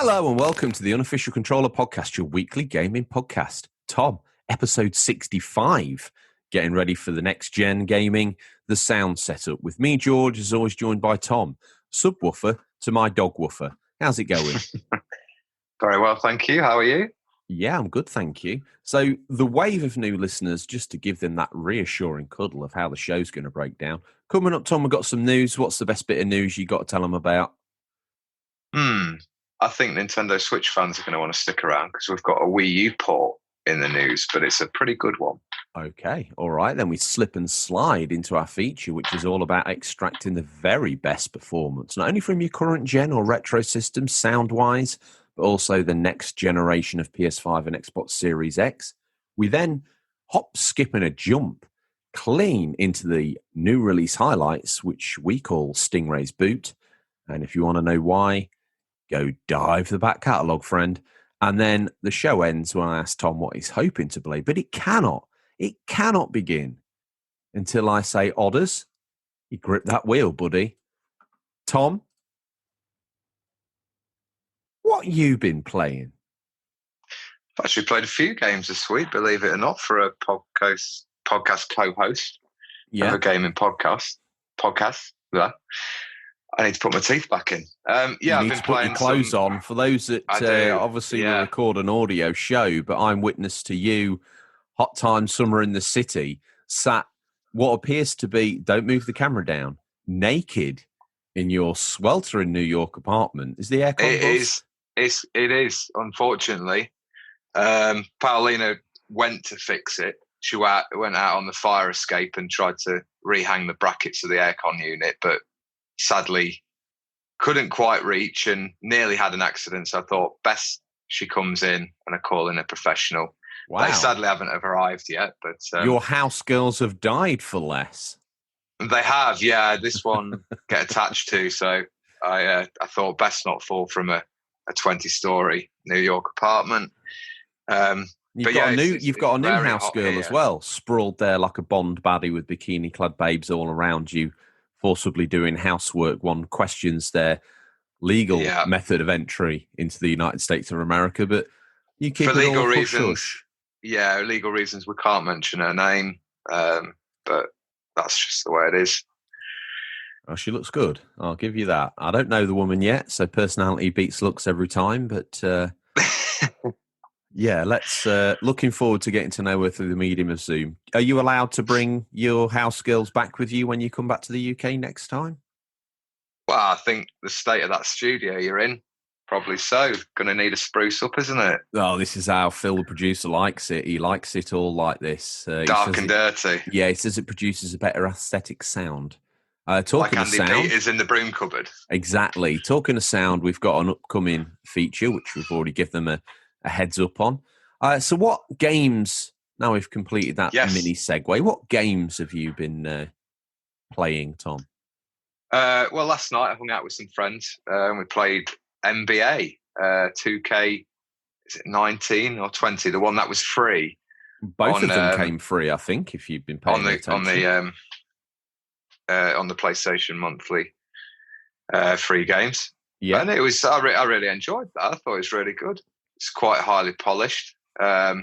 Hello and welcome to the Unofficial Controller Podcast, your weekly gaming podcast. Tom, episode 65, getting ready for the next gen gaming, the sound setup. With me, George, is always joined by Tom, subwoofer to my dog woofer. How's it going? Very well, thank you. How are you? Yeah, I'm good, thank you. So the wave of new listeners, just to give them that reassuring cuddle of how the show's going to break down. Coming up, Tom, we've got some news. What's the best bit of news you got to tell them about? I think Nintendo Switch fans are going to want to stick around because we've got a Wii U port in the news, but it's a pretty good one. Okay, all right. Then we slip and slide into our feature, which is all about extracting the very best performance, not only from your current gen or retro systems, sound-wise, but also the next generation of PS5 and Xbox Series X. We then hop, skip, and a jump clean into the new release highlights, which we call Stingrays Boot. And if you want to know why, go dive the back catalogue, friend. And then the show ends when I ask Tom what he's hoping to play. But it cannot begin until I say, Odders, you grip that wheel, buddy. Tom, what you been playing? I've actually played a few games this week, believe it or not, for a podcast co-host of a gaming podcast. Yeah. I need to put my teeth back in. You need to put your clothes on. For those that obviously we record an audio show, but I'm witness to you, hot time summer in the city, sat what appears to be, don't move the camera down, naked in your sweltering New York apartment. Is the aircon? It is, unfortunately. Paulina went to fix it. She went out on the fire escape and tried to rehang the brackets of the aircon unit, but sadly couldn't quite reach and nearly had an accident. So I thought best she comes in and I call in a professional. Wow. They sadly haven't arrived yet, but your house girls have died for less. They have, yeah. This one get attached to, so I thought best not fall from a 20-story New York apartment. You've got a new house girl as well, sprawled there like a Bond baddie with bikini-clad babes all around you, forcibly doing housework. One questions their legal method of entry into the United States of America, but you keep for it legal all reasons. Hush. Yeah, legal reasons we can't mention her name, but that's just the way it is. Oh, she looks good. I'll give you that. I don't know the woman yet, so personality beats looks every time, but yeah, let's looking forward to getting to know her through the medium of Zoom. Are you allowed to bring your house girls back with you when you come back to the UK next time? Well, I think the state of that studio you're in, probably so. Going to need a spruce up, isn't it? Oh, this is how Phil, the producer, likes it. He likes it all like this. Dark and dirty. Yeah, he says it produces a better aesthetic sound. Talking like Andy of sound, Pete is in the broom cupboard. Exactly. Talking of sound, we've got an upcoming feature, which we've already given them a heads up on. So what games, now we've completed that mini segue, what games have you been playing, Tom? Well, last night I hung out with some friends and we played NBA 2K, is it 19 or 20? The one that was free. Both of them came free, I think, if you've been paying attention. On the PlayStation monthly free games. Yeah. And it was, I really enjoyed that. I thought it was really good. It's quite highly polished. I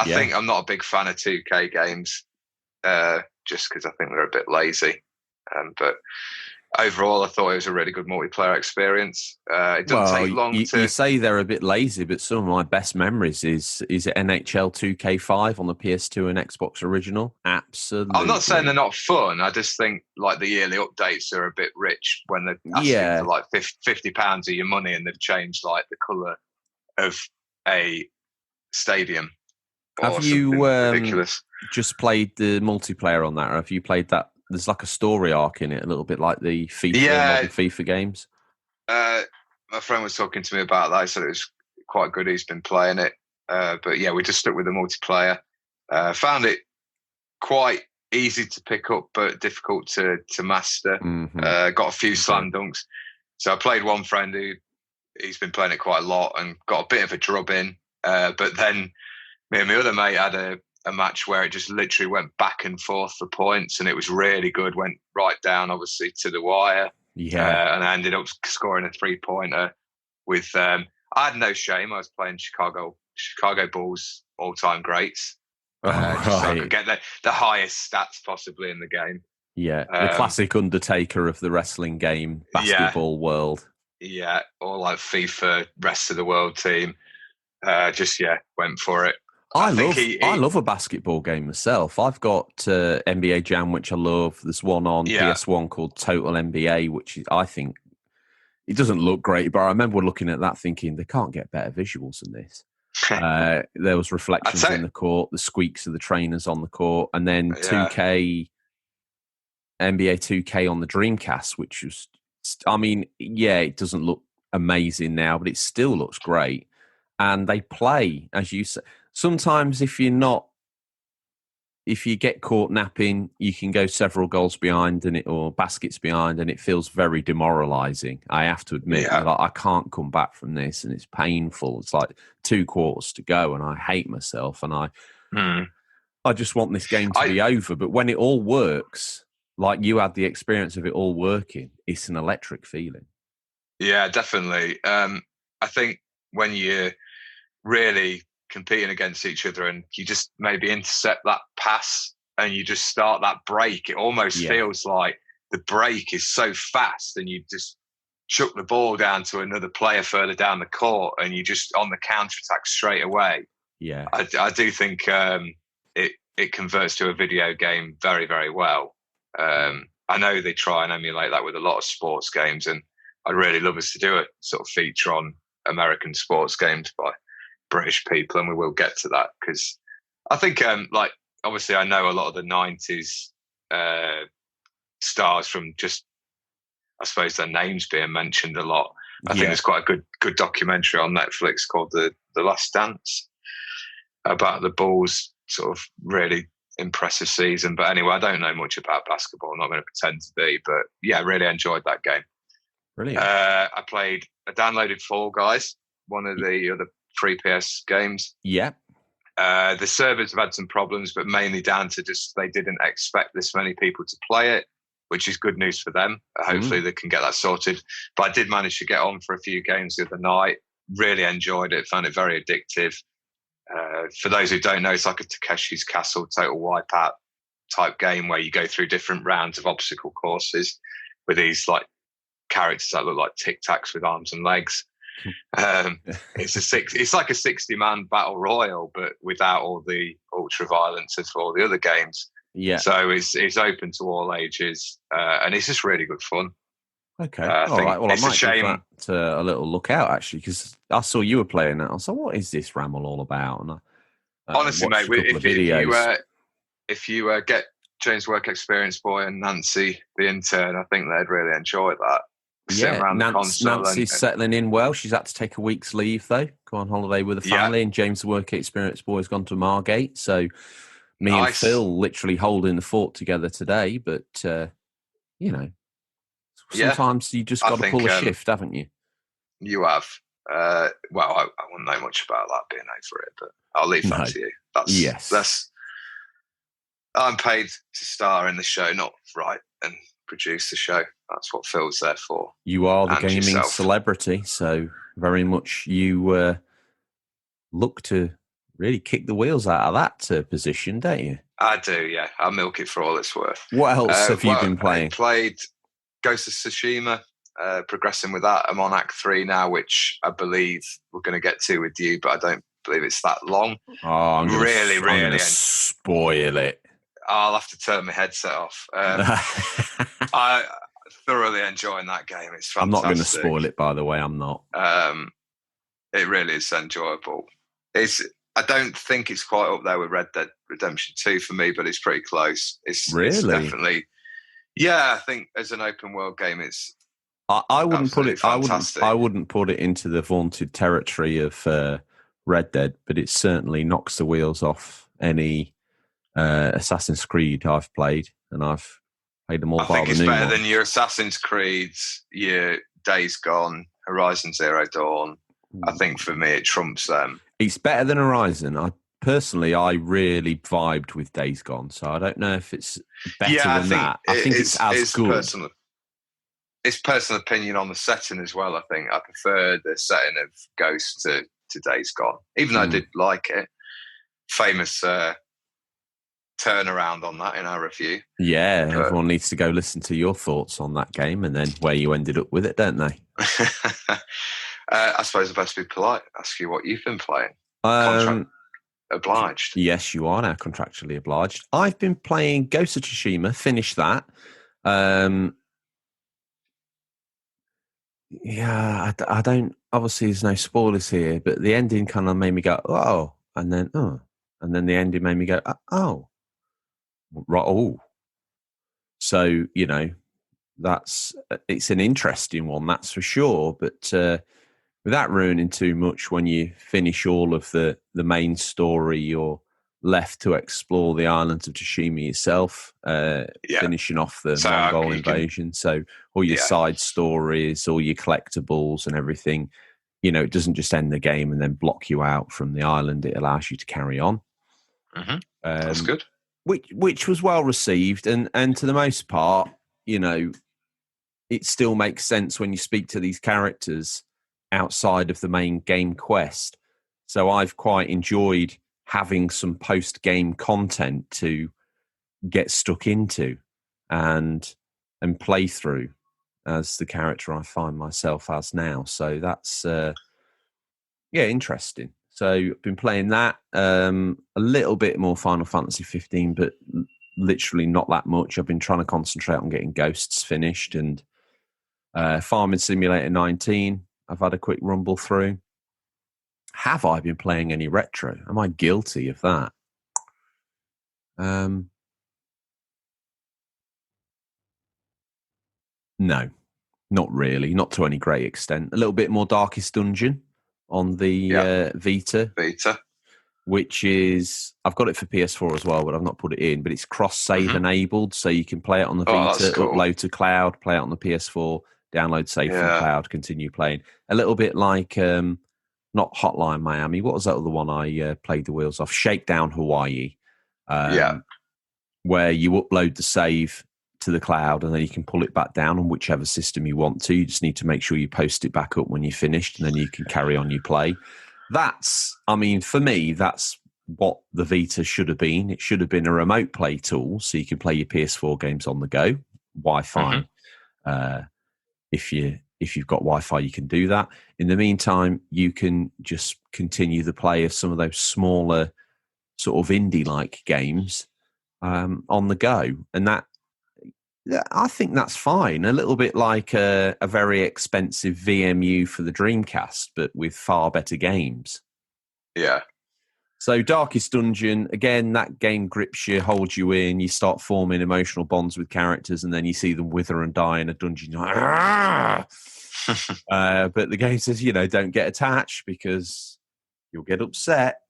think I'm not a big fan of 2K games just because I think they're a bit lazy. But overall, I thought it was a really good multiplayer experience. It doesn't take long to... You say they're a bit lazy, but some of my best memories is NHL 2K5 on the PS2 and Xbox original. Absolutely. I'm not saying they're not fun. I just think like the yearly updates are a bit rich when they're asking for like £50 of your money and they've changed like the colour of a stadium. Have you just played the multiplayer on that, or have you played that? There's like a story arc in it, a little bit like the modern FIFA games. My friend was talking to me about that. He said it was quite good. He's been playing it. But yeah, we just stuck with the multiplayer. Found it quite easy to pick up, but difficult to master. Mm-hmm. Got a few slam dunks. So I played one friend he's been playing it quite a lot and got a bit of a drub in. But then me and my other mate had a match where it just literally went back and forth for points, and it was really good. Went right down, obviously, to the wire. Yeah. And I ended up scoring a 3-pointer with, I I had no shame. I was playing Chicago Bulls all-time greats, just so I could get the highest stats possibly in the game. Yeah, the classic Undertaker of the wrestling game, basketball world. Yeah, or like FIFA, rest of the world team. Went for it. I love a basketball game myself. I've got NBA Jam, which I love. There's one on PS1 called Total NBA, which I think it doesn't look great, but I remember looking at that thinking they can't get better visuals than this. There was reflections in the court, the squeaks of the trainers on the court, and then 2K, NBA 2K on the Dreamcast, which was, it doesn't look amazing now, but it still looks great. And they play, as you say, sometimes if you get caught napping, you can go several goals behind or baskets behind, and it feels very demoralizing. I have to admit, I can't come back from this, and it's painful. It's like 2 quarters to go, and I hate myself, and I just want this game to be over. But when it all works, like you had the experience of it all working, it's an electric feeling. Yeah, definitely. I think when you're really competing against each other and you just maybe intercept that pass and you just start that break, it almost feels like the break is so fast and you just chuck the ball down to another player further down the court and you just on the counter-attack straight away. Yeah, I do think it converts to a video game very, very well. I know they try and emulate that with a lot of sports games, and I'd really love us to do a sort of feature on American sports games by British people, and we will get to that because I think, obviously, I know a lot of the 90s stars from just, I suppose, their names being mentioned a lot. I think there's quite a good documentary on Netflix called The Last Dance about the Bulls' sort of really impressive season. But anyway, I don't know much about basketball. I'm not going to pretend to be, but yeah, I really enjoyed that game. Brilliant. I downloaded Fall Guys, one of the other free PS games. Yeah. The servers have had some problems, but mainly down to just they didn't expect this many people to play it, which is good news for them. Hopefully they can get that sorted. But I did manage to get on for a few games the other night. Really enjoyed it. Found it very addictive. For those who don't know, it's like a Takeshi's Castle total wipeout type game where you go through different rounds of obstacle courses with these like characters that look like Tic Tacs with arms and legs. It's like a 60-man battle royal, but without all the ultra violence of all the other games. Yeah. So it's open to all ages, and it's just really good fun. Okay. All right. Well, I might give that a little look out actually, because I saw you were playing that. I was like, "What is this Ramble all about?" And honestly, mate, if you get James Work Experience Boy and Nancy the intern, I think they'd really enjoy that. Nancy's settling in well. She's had to take a week's leave though, go on holiday with the family, and James the Work Experience Boy's gone to Margate. So me and Phil literally holding the fort together today. But sometimes you just got to pull a shift, haven't you? You have. I wouldn't know much about that being over it, but I'll leave that to you. That's I'm paid to star in the show, not write and produce the show. That's what Phil's there for. You are the gaming celebrity, so very much you look to really kick the wheels out of that position, don't you? I do, yeah. I'll milk it for all it's worth. What else have you been playing? I played Ghost of Tsushima, progressing with that. I'm on Act 3 now, which I believe we're going to get to with you, but I don't believe it's that long. Oh, I'm really spoil it. I'll have to turn my headset off. I thoroughly enjoying that game. It's fantastic. I'm not going to spoil it, by the way. I'm not. It really is enjoyable. I don't think it's quite up there with Red Dead Redemption 2 for me, but it's pretty close. It's definitely. Yeah, I think as an open world game, it's. I wouldn't put it. Fantastic. I wouldn't put it into the vaunted territory of Red Dead, but it certainly knocks the wheels off any Assassin's Creed I've played, and I've played them all. I think it's better than your Assassin's Creeds, your Days Gone, Horizon Zero Dawn. I think for me, it trumps them. It's better than Horizon. I really vibed with Days Gone, so I don't know if it's better than that. I think it's as good. Personally. it's personal opinion on the setting as well. I think I prefer the setting of Ghost to Days Gone, even though I did like it. Famous turnaround on that in our review. Yeah, everyone needs to go listen to your thoughts on that game and then where you ended up with it, don't they? I suppose I best be polite. Ask you what you've been playing. Contract obliged. Yes, you are now contractually obliged. I've been playing Ghost of Tsushima. Finished that. Yeah, I don't. Obviously, there's no spoilers here, but the ending kind of made me go, oh, and then the ending made me go, oh, right, oh. So it's an interesting one, that's for sure. But without ruining too much, when you finish all of the main story, you're left to explore the island of Tsushima yourself, finishing off the Mongol invasion. So all your side stories, all your collectibles and everything, it doesn't just end the game and then block you out from the island. It allows you to carry on. Mm-hmm. That's good. Which was well received. And to the most part, it still makes sense when you speak to these characters outside of the main game quest. So I've quite enjoyed having some post-game content to get stuck into and play through as the character I find myself as now. So that's interesting. So I've been playing that, a little bit more Final Fantasy 15, but literally not that much. I've been trying to concentrate on getting Ghosts finished, and Farming Simulator 19 I've had a quick rumble through. Have I been playing any retro? Am I guilty of that? No, not really. Not to any great extent. A little bit more Darkest Dungeon on the Vita. Which is, I've got it for PS4 as well, but I've not put it in. But it's cross-save enabled, so you can play it on the Vita, upload to cloud, play it on the PS4, download save from cloud, continue playing. A little bit like, not Hotline Miami. What was that other one I played the wheels off? Shakedown Hawaii. Where you upload the save to the cloud and then you can pull it back down on whichever system you want to. You just need to make sure you post it back up when you're finished, and then you can carry on your play. For me, that's what the Vita should have been. It should have been a remote play tool, so you can play your PS4 games on the go. Wi-Fi. If you've got Wi-Fi, you can do that. In the meantime, you can just continue the play of some of those smaller sort of indie-like games on the go. And I think that's fine. A little bit like a very expensive VMU for the Dreamcast, but with far better games. Yeah. So Darkest Dungeon, again, that game grips you, holds you in. You start forming emotional bonds with characters, and then you see them wither and die in a dungeon. You're like, but the game says, don't get attached because you'll get upset.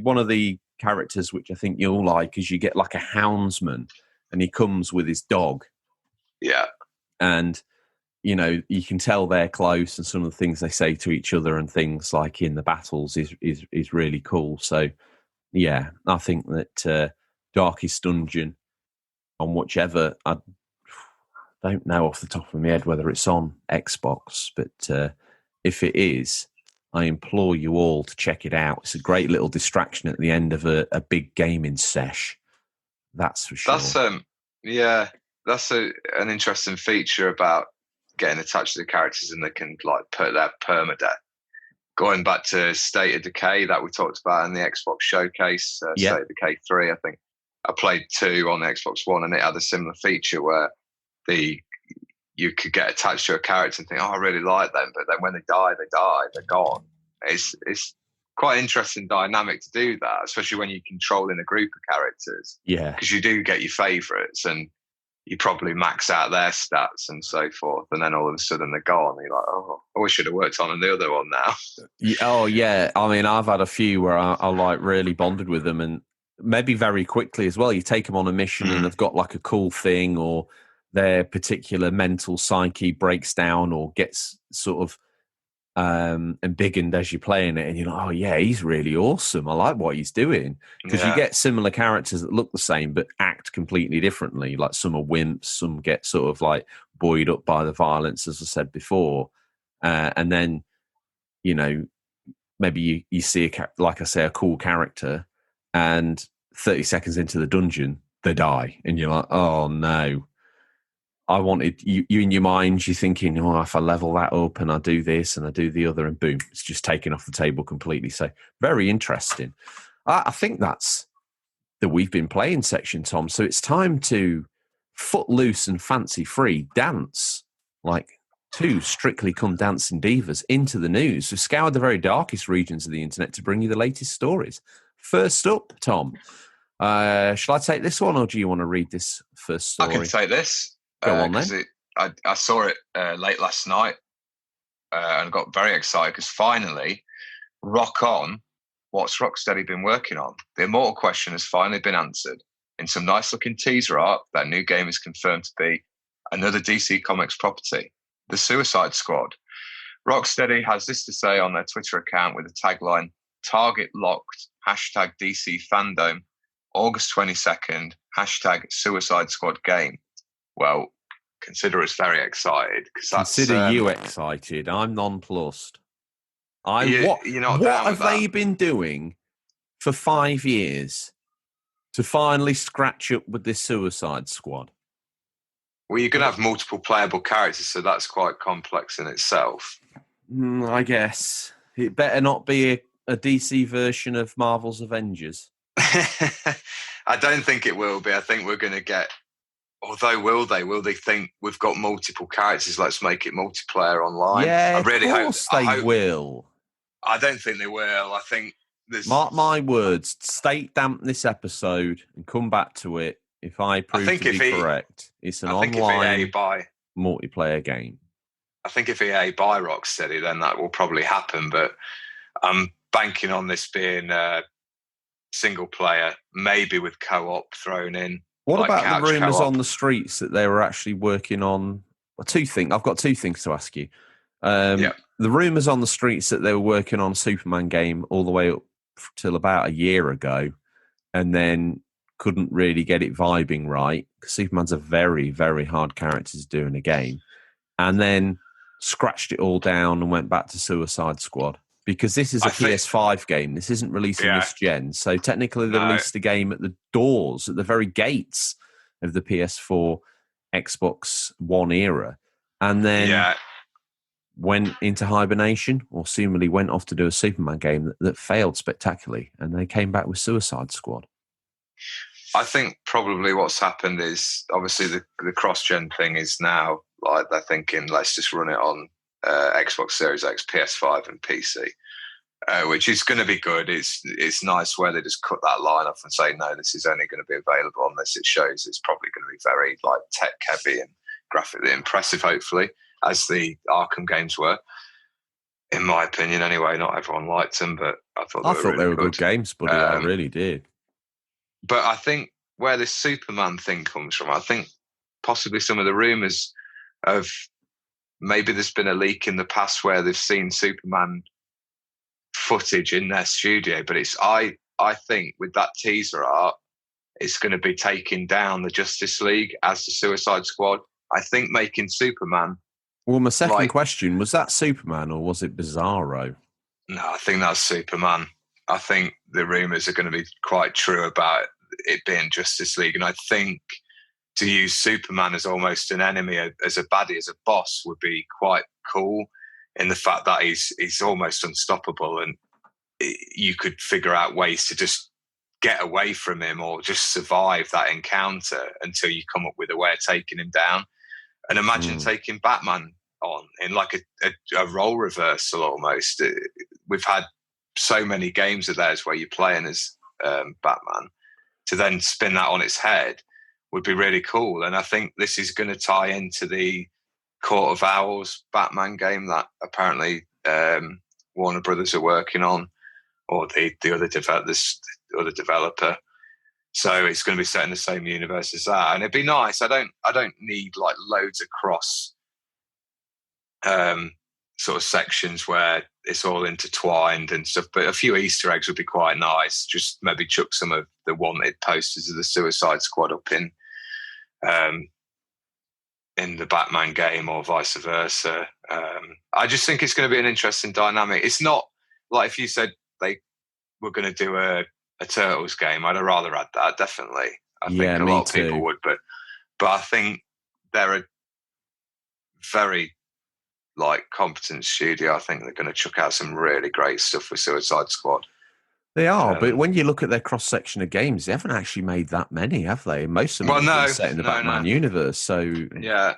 One of the characters, which I think you'll like, is you get like a houndsman, and he comes with his dog. Yeah. And, you can tell they're close, and some of the things they say to each other and things like in the battles is really cool. So, yeah, I think that Darkest Dungeon on whichever, I don't know off the top of my head whether it's on Xbox, but if it is, I implore you all to check it out. It's a great little distraction at the end of a big gaming sesh. That's for sure. That's an interesting feature about getting attached to the characters, and they can put their permadeath. Going back to State of Decay that we talked about in the Xbox showcase, State of Decay 3, I think I played 2 on the Xbox One, and it had a similar feature where you could get attached to a character and think, oh, I really like them, but then when they die, they're gone. It's quite an interesting dynamic to do that, especially when you're controlling a group of characters. Yeah. Because you do get your favourites, and you probably max out their stats and so forth, and then all of a sudden they're gone. And you're like, oh, I wish I'd have worked on the other one now. Oh, yeah. I've had a few where I like really bonded with them, and maybe very quickly as well. You take them on a mission and they've got like a cool thing, or their particular mental psyche breaks down or gets sort of and biggened as you're playing it, and you're like, oh yeah, he's really awesome. I like what he's doing, because you get similar characters that look the same but act completely differently. Like some are wimps, some get sort of like buoyed up by the violence, as I said before, and then maybe you see like I say, a cool character, and 30 seconds into the dungeon they die, and you're like, oh no. I wanted you in your mind, you're thinking, oh, if I level that up and I do this and I do the other, and boom, it's just taken off the table completely. So very interesting. I think that's the we've been playing section, Tom. So it's time to footloose and fancy free dance like two Strictly Come Dancing divas into the news. We've scoured the very darkest regions of the internet to bring you the latest stories. First up, Tom, shall I take this one, or do you want to read this first story? I can take this. Go on then. I saw it late last night and got very excited because finally, Rock On, what's Rocksteady been working on? The immortal question has finally been answered in some nice looking teaser art. That new game is confirmed to be another DC Comics property, The Suicide Squad. Rocksteady has this to say on their Twitter account with the tagline, "Target locked, #DC fandom, August 22nd, #Suicide Squad game." Well, consider us very excited. Consider you excited. I'm nonplussed. What have they been doing for 5 years to finally scratch up with this Suicide Squad? Well, you're going to have multiple playable characters, so that's quite complex in itself. I guess. It better not be a DC version of Marvel's Avengers. I don't think it will be. I think we're going to get... Although, will they think we've got multiple characters? Let's make it multiplayer online. Yeah, I really of course hope they will. I don't think they will. I think there's... Mark my words. State damp this episode and come back to it if I prove to be correct. It's an online multiplayer game. I think if EA buy Rocksteady, then that will probably happen. But I'm banking on this being single player, maybe with co-op thrown in. What about the rumours on the streets that they were actually working on? I've got two things to ask you. The rumours on the streets that they were working on a Superman game all the way up till about a year ago, and then couldn't really get it vibing right, because Superman's a very, very hard character to do in a game, and then scratched it all down and went back to Suicide Squad. Because this is a PS5 game. This isn't releasing this gen. So technically they released the game at the doors, at the very gates of the PS4, Xbox One era. And then went into hibernation, or seemingly went off to do a Superman game that failed spectacularly. And they came back with Suicide Squad. I think probably what's happened is, obviously the cross-gen thing is now, like, they're thinking, let's just run it on Xbox Series X, PS5 and PC, which is going to be good. It's nice where they just cut that line off and say, no, this is only going to be available on this. It shows it's probably going to be very like tech heavy and graphically impressive, hopefully, as the Arkham games were, in my opinion anyway. Not everyone liked them, but I thought they were good games, buddy. I really did. But I think where this Superman thing comes from, I think possibly some of the rumours of maybe there's been a leak in the past where they've seen Superman footage in their studio, but I think with that teaser art, it's going to be taking down the Justice League as the Suicide Squad. I think making Superman... Well, my second question, was that Superman or was it Bizarro? No, I think that's Superman. I think the rumours are going to be quite true about it being Justice League, and I think to use Superman as almost an enemy, as a baddie, as a boss, would be quite cool, in the fact that he's almost unstoppable, and you could figure out ways to just get away from him or just survive that encounter until you come up with a way of taking him down. And imagine taking Batman on in like a role reversal almost. We've had so many games of theirs where you're playing as Batman. To then spin that on its head would be really cool. And I think this is going to tie into the Court of Owls Batman game that apparently Warner Brothers are working on, or the other developer. So it's going to be set in the same universe as that, and it'd be nice. I don't need like loads of cross sort of sections where it's all intertwined and stuff. But a few Easter eggs would be quite nice. Just maybe chuck some of the wanted posters of the Suicide Squad up in the Batman game or vice versa. I just think it's going to be an interesting dynamic. It's not like if you said they were going to do a Turtles game, I'd have rather had that, definitely. I think a lot of people would, but I think they're a very competent studio. I think they're going to chuck out some really great stuff with Suicide Squad. They are, but when you look at their cross-section of games, they haven't actually made that many, have they? Most of them have been set in the Batman universe, so yeah.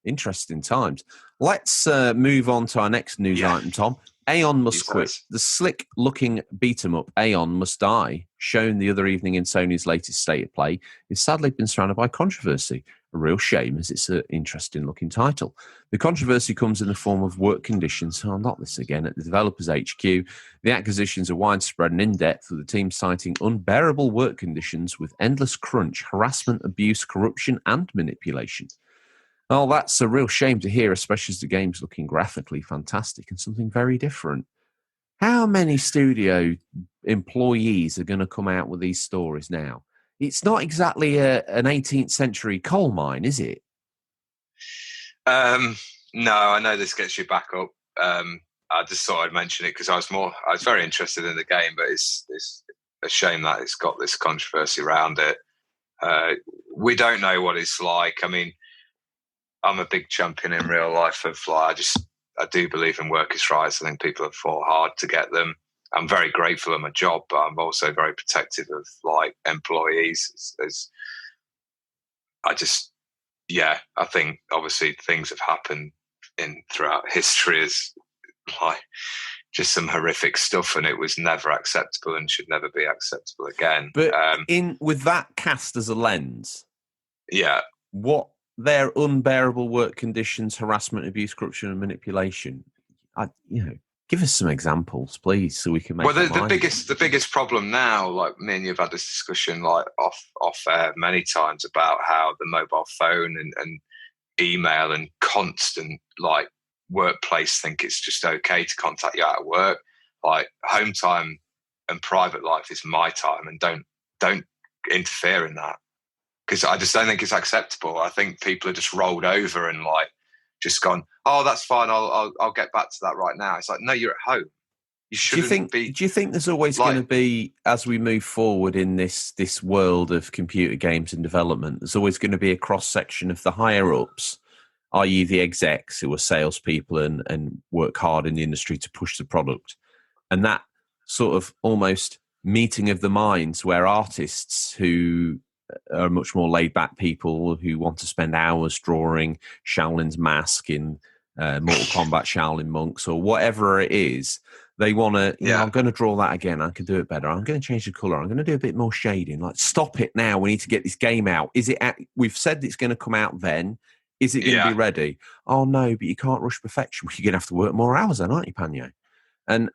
Interesting times. Let's move on to our next news item, Tom. Aeon must quit. The slick-looking beat-em-up Aeon Must Die, shown the other evening in Sony's latest State of Play, is sadly been surrounded by controversy. A real shame, as it's an interesting-looking title. The controversy comes in the form of work conditions, not this again, at the developer's HQ. The accusations are widespread and in-depth, with the team citing unbearable work conditions with endless crunch, harassment, abuse, corruption, and manipulation. Well, that's a real shame to hear, especially as the game's looking graphically fantastic and something very different. How many studio employees are going to come out with these stories now? It's not exactly an 18th century coal mine, is it? No, I know this gets you back up. I just thought I'd mention it because I was very interested in the game, but it's a shame that it's got this controversy around it. We don't know what it's like. I mean, I'm a big champion in real life of I do believe in workers' rights. I think people have fought hard to get them. I'm very grateful of my job, but I'm also very protective of employees. I think obviously things have happened throughout history as just some horrific stuff, and it was never acceptable and should never be acceptable again. But with that cast as a lens, what their unbearable work conditions, harassment, abuse, corruption, and manipulation. Give us some examples, please, so we can make. Well, the biggest problem now, me and you've had this discussion off air many times about how the mobile phone and email and constant workplace think it's just okay to contact you out of work. Home time and private life is my time, and don't interfere in that. Because I just don't think it's acceptable. I think people are just rolled over and just gone, oh, that's fine. I'll get back to that right now. It's no, you're at home. You shouldn't be. Do you think there's always going to be, as we move forward in this world of computer games and development, there's always going to be a cross section of the higher ups, i.e., the execs who are salespeople and work hard in the industry to push the product, and that sort of almost meeting of the minds where artists who are much more laid-back people who want to spend hours drawing Shaolin's mask in Mortal Kombat Shaolin monks or whatever it is. They want to, I'm going to draw that again. I can do it better. I'm going to change the colour. I'm going to do a bit more shading. Stop it now. We need to get this game out. We've said it's going to come out then. Is it going to be ready? Oh, no, but you can't rush perfection. You're going to have to work more hours then, aren't you, Panyo? And,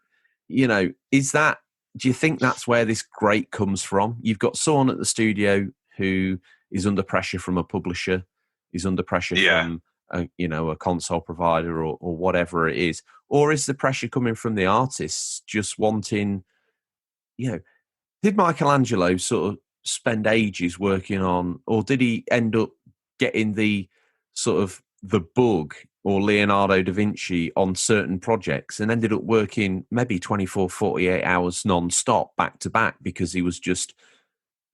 do you think that's where this great comes from? You've got someone at the studio who is under pressure from a publisher, is under pressure from a console provider or whatever it is, or is the pressure coming from the artists just wanting, did Michelangelo sort of spend ages working on, or did he end up getting the sort of the bug, or Leonardo da Vinci on certain projects and ended up working maybe 24, 48 hours non-stop back to back because he was just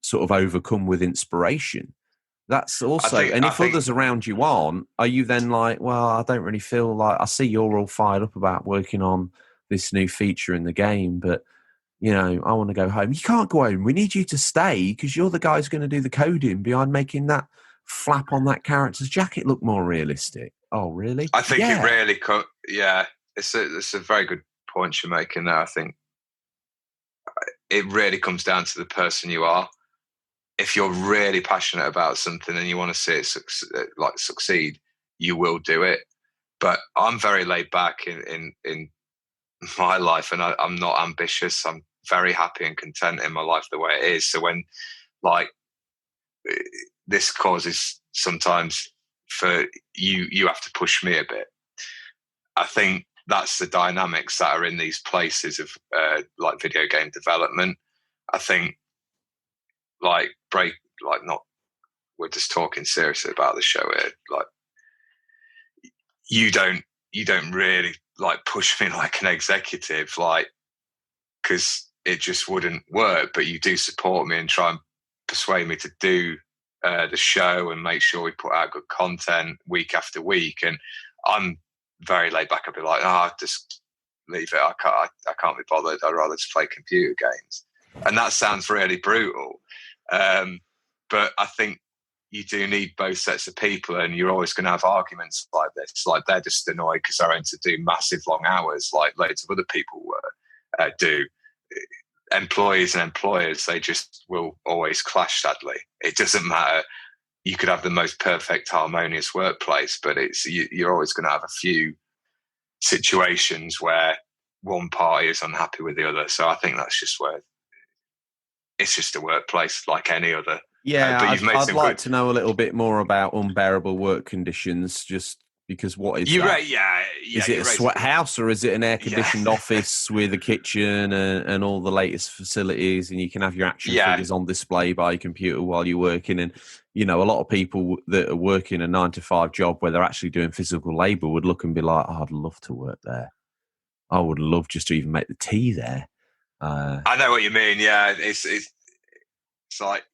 sort of overcome with inspiration? That's also, if others around you aren't, are you then well, I don't really feel I see you're all fired up about working on this new feature in the game, but I want to go home. You can't go home. We need you to stay because you're the guy who's going to do the coding behind making that flap on that character's jacket look more realistic. Oh, really? I think it really could. Yeah, it's a very good point you're making there. I think it really comes down to the person you are. If you're really passionate about something and you want to see it succeed, you will do it. But I'm very laid back in my life, and I'm not ambitious. I'm very happy and content in my life the way it is. So when this causes sometimes for you have to push me a bit. I think that's the dynamics that are in these places of like video game development. I think not. We're just talking seriously about the show here. Like you don't really like push me like an executive, like, because it just wouldn't work. But you do support me and try and persuade me to do the show and make sure we put out good content week after week. And I'm very laid back. I'd be like, just leave it. I can't be bothered. I'd rather just play computer games. And that sounds really brutal. But I think you do need both sets of people, and you're always going to have arguments like this. Like they're just annoyed because they're having to do massive long hours, like loads of other people do. Employees and employers, they just will always clash. Sadly, it doesn't matter. You could have the most perfect, harmonious workplace, but you're always going to have a few situations where one party is unhappy with the other. So I think that's just where it's just a workplace like any other. Yeah, I'd like to know a little bit more about unbearable work conditions, just because what is that? Is it a sweat house, or is it an air-conditioned office with a kitchen and all the latest facilities, and you can have your action figures on display by your computer while you're working? And, you know, a lot of people that are working a 9-to-5 job where they're actually doing physical labour would look and be like, I'd love to work there. I would love just to even make the tea there. I know what you mean, yeah. It's like,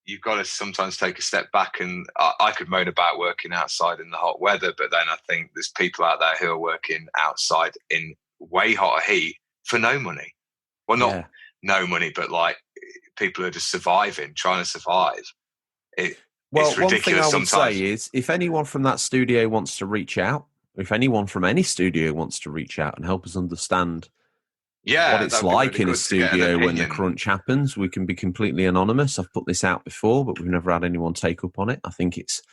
you've got to sometimes take a step back, and I could moan about working outside in the hot weather, but then I think there's people out there who are working outside in way hotter heat for no money. Well, not no money, but like people who are just surviving, trying to survive. It's ridiculous. One thing I would sometimes. say is, if anyone from that studio wants to reach out, if anyone from any studio wants to reach out and help us understand what it's like really in a studio when the crunch happens, we can be completely anonymous. I've put this out before, but we've never had anyone take up on it. I think it's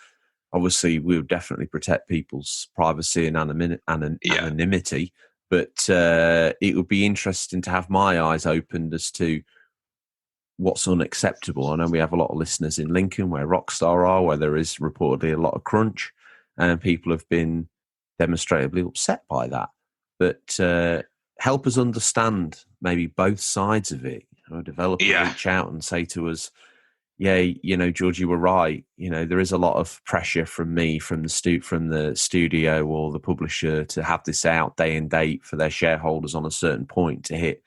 obviously we would definitely protect people's privacy and anonymity, but it would be interesting to have my eyes opened as to what's unacceptable. I know we have a lot of listeners in Lincoln where Rockstar are, where there is reportedly a lot of crunch, and people have been demonstrably upset by that. But help us understand maybe both sides of it. You know, a developer reach out and say to us, you know, George, you were right. You know, there is a lot of pressure from me, from the studio or the publisher to have this out day and date for their shareholders on a certain point to hit,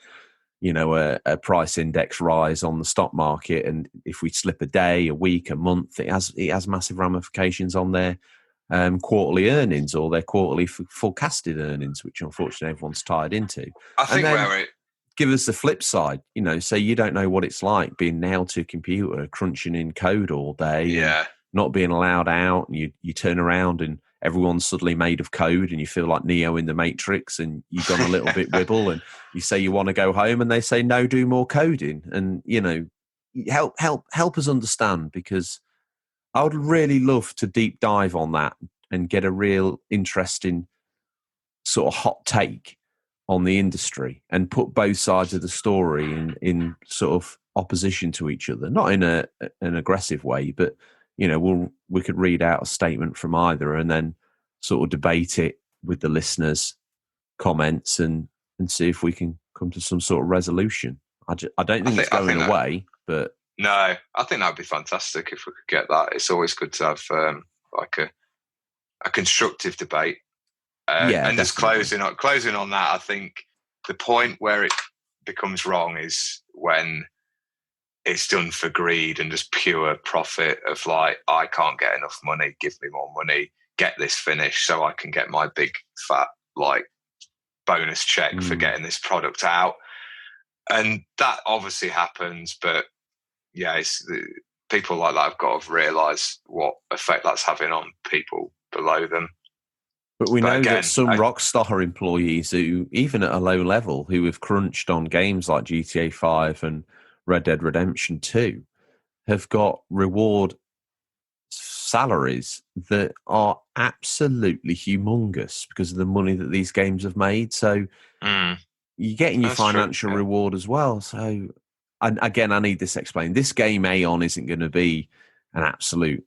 you know, a price index rise on the stock market. And if we slip a day, a week, a month, it has massive ramifications on their quarterly earnings or their quarterly forecasted earnings, which unfortunately everyone's tied into. I think give us the flip side, you know, say you don't know what it's like being nailed to a computer, crunching in code all day, and not being allowed out, and you turn around and everyone's suddenly made of code, and you feel like Neo in the Matrix, and you've gone a little bit wibble, and you say you want to go home, and they say no, do more coding, and you know, help us understand, because I would really love to deep dive on that and get a real interesting sort of hot take on the industry and put both sides of the story in sort of opposition to each other, not in an aggressive way, but you know, we could read out a statement from either and then sort of debate it with the listeners' comments and see if we can come to some sort of resolution. I don't think it's going away, but no, I think that'd be fantastic if we could get that. It's always good to have like a constructive debate. And just closing on that, I think the point where it becomes wrong is when it's done for greed and just pure profit of like, I can't get enough money, give me more money, get this finished so I can get my big fat like bonus check for getting this product out. And that obviously happens, but yeah, people like that have got to realise what effect that's having on people below them. But we know that some Rockstar employees who, even at a low level, who have crunched on games like GTA 5 and Red Dead Redemption 2, have got reward salaries that are absolutely humongous because of the money that these games have made. So you're getting your financial reward as well. So, and again, I need this explained. This game Aeon isn't going to be an absolute,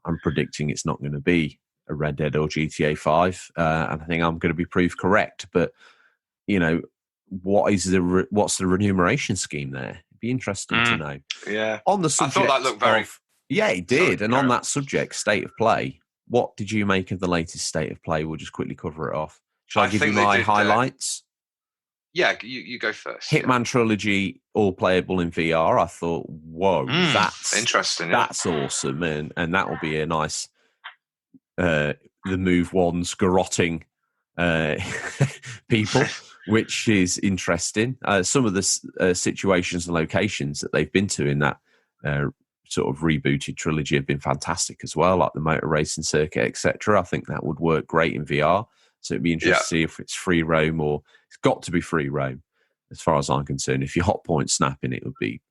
I'm predicting it's not going to be a Red Dead or GTA 5, and I think I'm going to be proved correct. But what's the remuneration scheme there? It'd be interesting to know. Yeah, On the subject, I thought that looked very. Yeah, it did. And on that subject, state of play, what did you make of the latest state of play? We'll just quickly cover it off. Shall I give you my highlights? Yeah, you go first. Hitman Trilogy, all playable in VR. I thought, whoa, that's interesting. That's awesome, and that will be a nice. The Move One's garrotting people, which is interesting. Some of the situations and locations that they've been to in that sort of rebooted trilogy have been fantastic as well, like the motor racing circuit, etc. I think that would work great in VR. So it'd be interesting to see if it's free roam or it's got to be free roam, as far as I'm concerned. If you're hot point snapping, it would be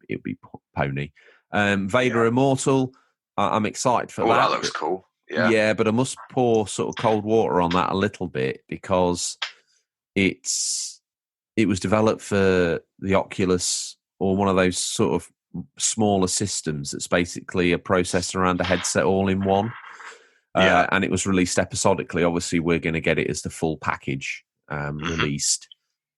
pony. Vader Immortal, I'm excited for that. That looks cool. Yeah, but I must pour sort of cold water on that a little bit because it was developed for the Oculus or one of those sort of smaller systems that's basically a processor and a headset all in one. And it was released episodically. Obviously, we're going to get it as the full package released.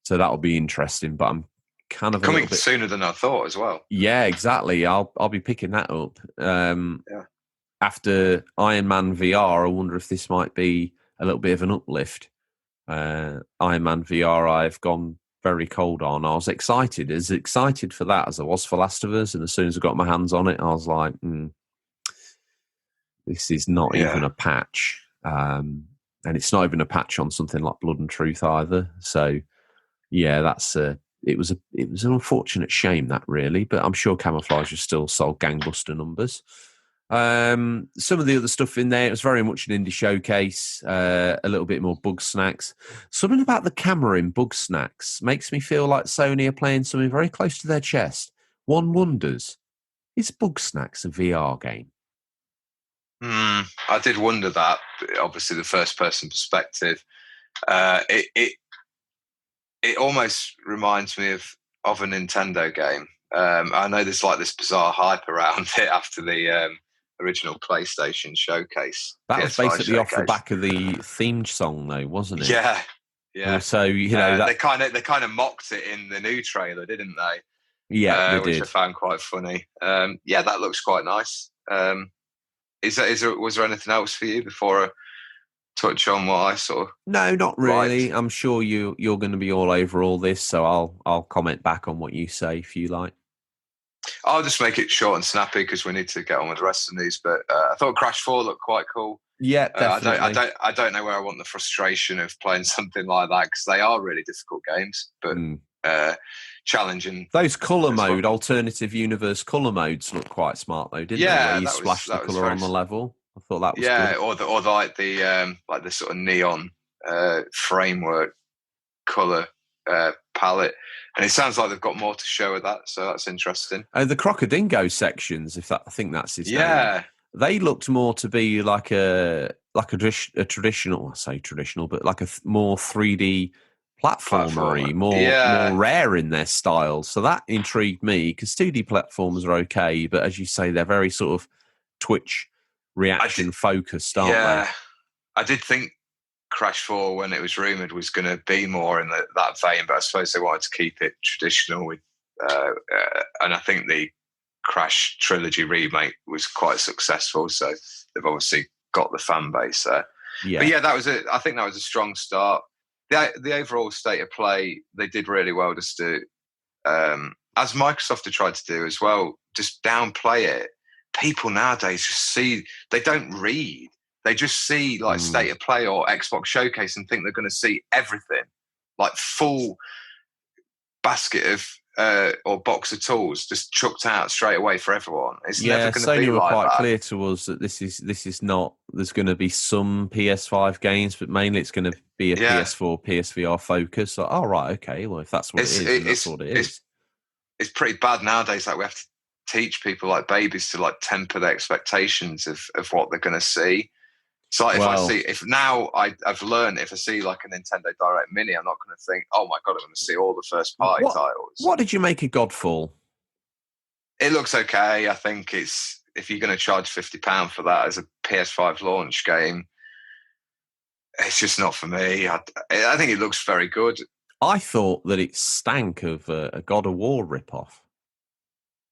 So that'll be interesting, but I'm kind of coming sooner than I thought as well. Yeah, exactly. I'll be picking that up. After Iron Man VR, I wonder if this might be a little bit of an uplift. Iron Man VR, I've gone very cold on. I was as excited for that as I was for Last of Us, and as soon as I got my hands on it, I was like, this is not even a patch. And it's not even a patch on something like Blood and Truth either. So, yeah, that's it was an unfortunate shame, that really, but I'm sure Camouflage has still sold gangbuster numbers. Some of the other stuff in there, it was very much an indie showcase, a little bit more bug snacks. Something about the camera in bug snacks makes me feel like Sony are playing something very close to their chest. One wonders, is bug snacks a VR game? I did wonder that. Obviously, the first person perspective, it almost reminds me of a Nintendo game. I know there's like this bizarre hype around it after the original PlayStation showcase. That was basically off the back of the theme song, though, wasn't it? Yeah. So they kind of mocked it in the new trailer, didn't they? Yeah, they which did. I found quite funny. That looks quite nice. Was there anything else for you before I touch on what I saw? No, not really. I'm sure you're going to be all over all this, so I'll comment back on what you say if you like. I'll just make it short and snappy because we need to get on with the rest of the news. But I thought Crash 4 looked quite cool. Yeah, definitely. I don't know where I want the frustration of playing something like that because they are really difficult games, but challenging. Those colour mode, alternative universe colour modes look quite smart though, didn't they? Where you splash the colour on the level. I thought that was good. or like the sort of neon framework colour palette. And it sounds like they've got more to show with that, so that's interesting. The Crocodingo sections, I think that's his name. They looked more to be like a traditional, I say traditional, but like a more 3D platformery, more rare in their style. So that intrigued me because 2D platformers are okay, but as you say, they're very sort of Twitch reaction focused, aren't they? I did think Crash 4, when it was rumoured, was going to be more in that vein, but I suppose they wanted to keep it traditional with, and I think the Crash trilogy remake was quite successful, so they've obviously got the fan base there. Yeah. But that was it. I think that was a strong start. The overall state of play, they did really well just to, as Microsoft have tried to do as well, just downplay it. People nowadays just see, they don't read. They just see like state of play or Xbox Showcase and think they're going to see everything, like full basket of or box of tools just chucked out straight away for everyone. It's never going to be Sony were like quite that. clear to us that this is not. There's going to be some PS5 games, but mainly it's going to be a PS4, PSVR focus. Like, right, okay. Well, if that's what it is, that's what it is. It's pretty bad nowadays. Like we have to teach people like babies to like temper their expectations of what they're going to see. So like, if I've learned, if I see like a Nintendo Direct Mini, I'm not going to think, oh my God, I'm going to see all the first party titles. What did you make of Godfall? It looks okay. I think if you're going to charge £50 for that as a PS5 launch game, it's just not for me. I think it looks very good. I thought that it stank of a God of War ripoff.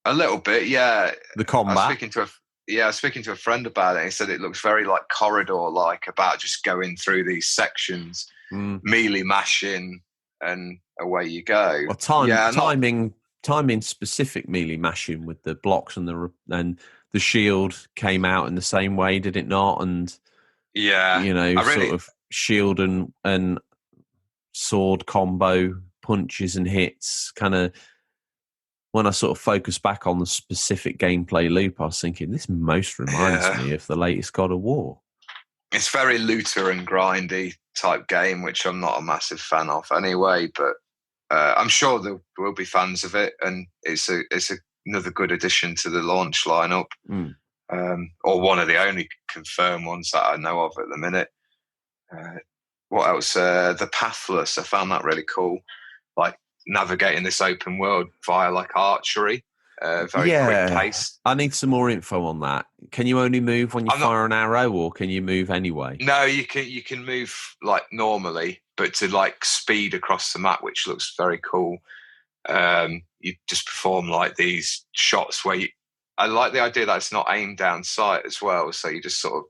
A little bit, yeah. The combat. I was speaking to a friend about it. And he said it looks very like corridor-like, about just going through these sections, melee mashing, and away you go. Well, timing specific melee mashing with the blocks and the shield came out in the same way, did it not? And sort of shield and sword combo punches and hits. Kind of when I sort of focus back on the specific gameplay loop, I was thinking this most reminds me of the latest God of War. It's very looter and grindy type game, which I'm not a massive fan of anyway. But I'm sure there will be fans of it, and it's another good addition to the launch lineup, or one of the only confirmed ones that I know of at the minute. What else? The Pathless. I found that really cool. Like navigating this open world via like archery, very quick paced. I need some more info on that. Can you only move when you fire an arrow, or can you move anyway? No, you can move like normally, but to like speed across the map, which looks very cool. You just perform like these shots where I like the idea that it's not aimed down sight as well. So you just sort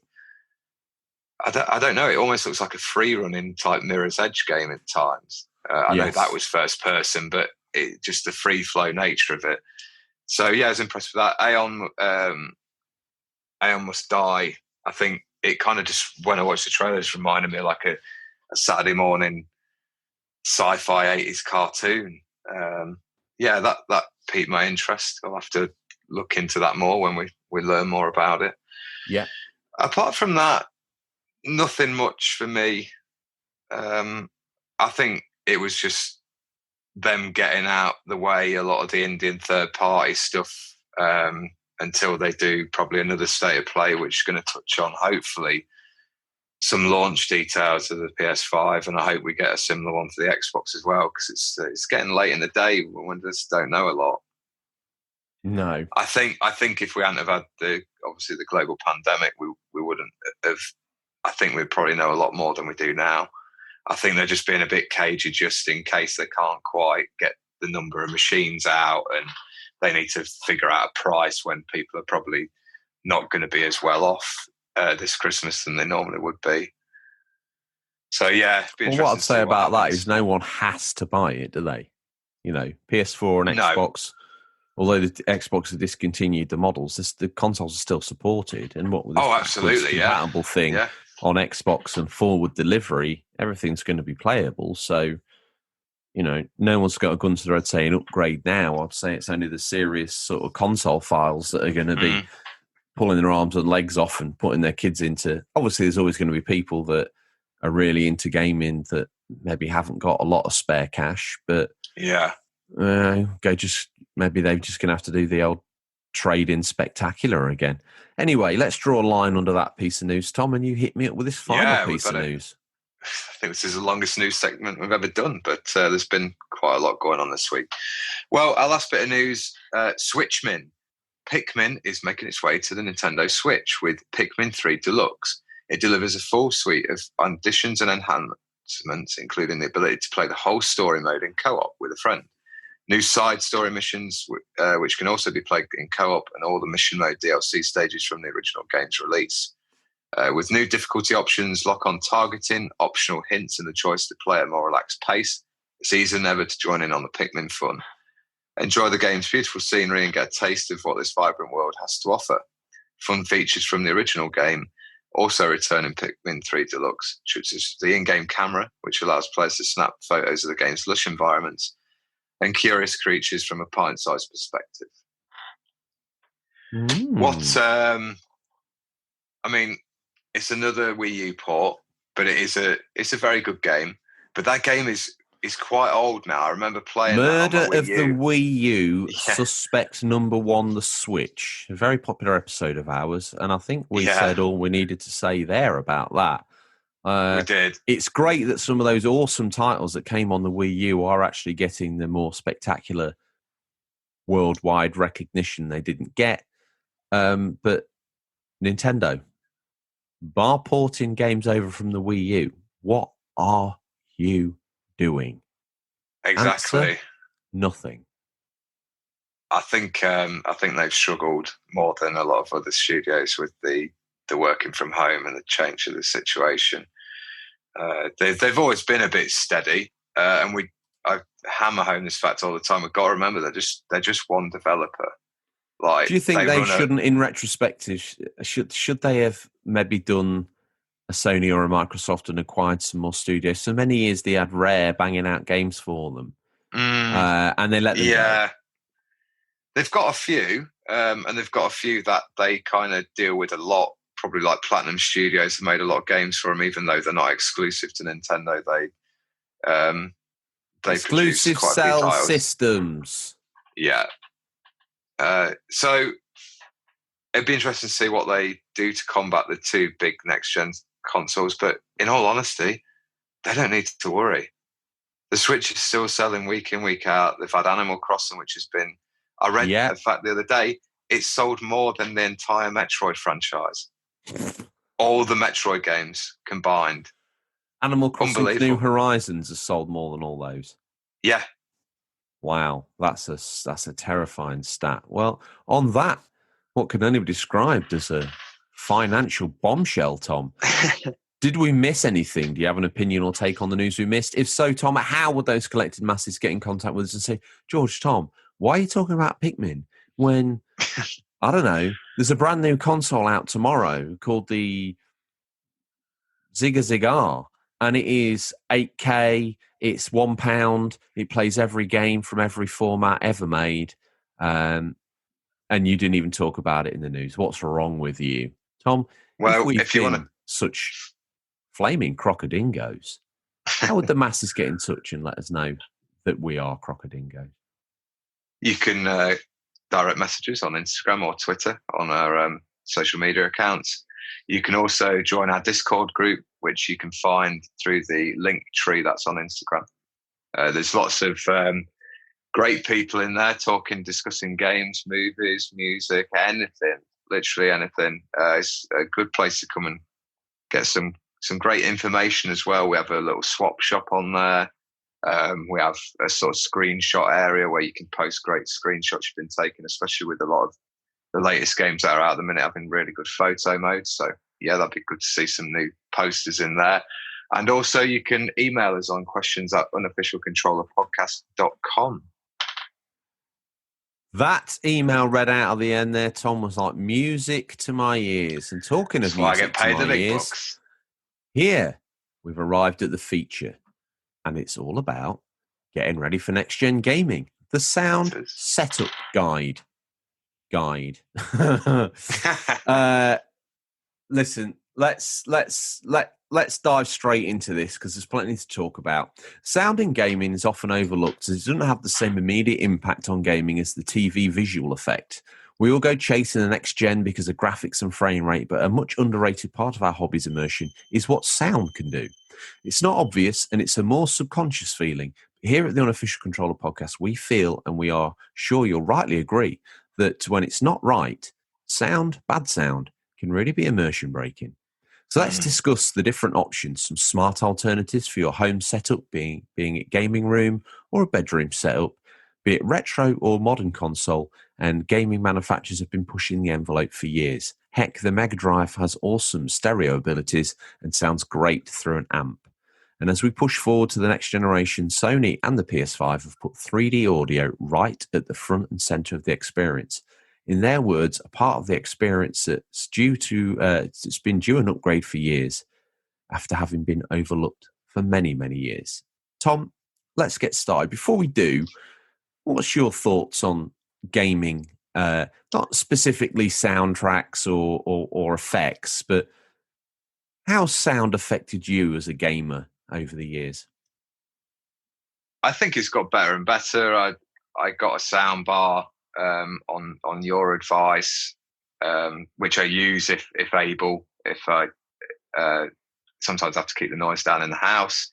of, I don't know. It almost looks like a free running type Mirror's Edge game at times. I know that was first person, but just the free flow nature of it. So yeah, I was impressed with that. Aeon Must Die. I think it kind of just, when I watched the trailers, reminded me of like a Saturday morning sci-fi 80s cartoon. That piqued my interest. I'll have to look into that more when we learn more about it. Yeah. Apart from that, nothing much for me. I think it was just them getting out the way a lot of the Indian third-party stuff until they do probably another state of play, which is going to touch on, hopefully, some launch details of the PS5, and I hope we get a similar one for the Xbox as well, because it's getting late in the day when we just don't know a lot. No. I think if we hadn't have had the global pandemic, we wouldn't have. I think we'd probably know a lot more than we do now. I think they're just being a bit cagey just in case they can't quite get the number of machines out, and they need to figure out a price when people are probably not going to be as well off this Christmas than they normally would be. So yeah, what I'd say about that is no one has to buy it, do they? You know, PS4 and Xbox. Although the Xbox has discontinued the models, the consoles are still supported, and what with this absolutely compatible thing on Xbox and forward delivery, everything's going to be playable. So, you know, no one's got a gun to their head saying upgrade now. I'd say it's only the serious sort of console files that are going to be pulling their arms and legs off and putting their kids into. Obviously, there's always going to be people that are really into gaming that maybe haven't got a lot of spare cash, but maybe they're just going to have to do the old trade-in spectacular again. Anyway, let's draw a line under that piece of news, Tom, and you hit me up with this final piece of news. I think this is the longest news segment we've ever done, but there's been quite a lot going on this week. Well, our last bit of news, Switchmin. Pikmin is making its way to the Nintendo Switch with Pikmin 3 Deluxe. It delivers a full suite of additions and enhancements, including the ability to play the whole story mode in co-op with a friend. New side story missions, which can also be played in co-op, and all the mission mode DLC stages from the original game's release. With new difficulty options, lock-on targeting, optional hints, and the choice to play at a more relaxed pace, it's easier than ever to join in on the Pikmin fun. Enjoy the game's beautiful scenery and get a taste of what this vibrant world has to offer. Fun features from the original game also return in Pikmin 3 Deluxe, such as the in-game camera, which allows players to snap photos of the game's lush environments, and curious creatures from a pint-sized perspective. It's another Wii U port, but it's a very good game. But that game is quite old now. I remember playing Murder that on of the Wii U, Suspect Number 1, the Switch. A very popular episode of ours, and I think we said all we needed to say there about that. We did. It's great that some of those awesome titles that came on the Wii U are actually getting the more spectacular worldwide recognition they didn't get. But Nintendo, bar porting games over from the Wii U, What are you doing? Exactly. Answer, nothing. I think they've struggled more than a lot of other studios with the working from home and the change of the situation. They've always been a bit steady, and I hammer home this fact all the time. We've got to remember they're just one developer. Like, do you think they shouldn't, in retrospective, should they have maybe done a Sony or a Microsoft and acquired some more studios? So many years they had Rare banging out games for them, and they let them go. They've got a few, and they've got a few that they kind of deal with a lot. Probably like Platinum Studios have made a lot of games for them, even though they're not exclusive to Nintendo. They exclusive produce quite a few cell titles. systems. Yeah. So it'd be interesting to see what they do to combat the two big next-gen consoles. But in all honesty, they don't need to worry. The Switch is still selling week in, week out. They've had Animal Crossing, which has been... I read, in fact, the other day, it sold more than the entire Metroid franchise. All the Metroid games combined. Animal Crossing New Horizons has sold more than all those. Yeah. Wow, that's a terrifying stat. Well, on that, what can only be described as a financial bombshell, Tom. Did we miss anything? Do you have an opinion or take on the news we missed? If so, Tom, how would those collected masses get in contact with us and say, George, Tom, why are you talking about Pikmin when, I don't know, there's a brand new console out tomorrow called the Zigga Ziggar, and it is 8K, it's £1, it plays every game from every format ever made, and you didn't even talk about it in the news. What's wrong with you? Tom, well, if you want such flaming crocodingos, how would the masses get in touch and let us know that we are crocodingos? You can direct messages on Instagram or Twitter on our social media accounts. You can also join our Discord group, which you can find through the link tree that's on Instagram. There's lots of great people in there discussing games, movies, music, anything, literally anything. It's a good place to come and get some great information as well. We have a little swap shop on there. We have a sort of screenshot area where you can post great screenshots you've been taking, especially with a lot of the latest games that are out at the minute having really good photo mode. So yeah, that'd be good to see some new posters in there. And also you can email us on questions@unofficialcontrollerpodcast.com. That email read out of the end there, Tom, was like music to my ears. And talking of music to my ears, here we've arrived at the feature, and it's all about getting ready for next-gen gaming. The sound setup guide. Listen, let's dive straight into this because there's plenty to talk about. Sound in gaming is often overlooked as it doesn't have the same immediate impact on gaming as the TV visual effect. We all go chasing the next gen because of graphics and frame rate, but a much underrated part of our hobby's immersion is what sound can do. It's not obvious, and it's a more subconscious feeling. Here at the Unofficial Controller Podcast, we feel, and we are sure you'll rightly agree, that when it's not right, bad sound, can really be immersion breaking. So let's discuss the different options, some smart alternatives for your home setup, being it gaming room or a bedroom setup, be it retro or modern console, and gaming manufacturers have been pushing the envelope for years. Heck, the Mega Drive has awesome stereo abilities and sounds great through an amp. And as we push forward to the next generation, Sony and the PS5 have put 3D audio right at the front and center of the experience. In their words, a part of the experience that's it's been due an upgrade for years after having been overlooked for many, many years. Tom, let's get started. Before we do, what's your thoughts on gaming? Not specifically soundtracks or effects, but how sound affected you as a gamer over the years? I think it's got better and better. I got a sound bar on your advice, which I use if able. If I sometimes have to keep the noise down in the house.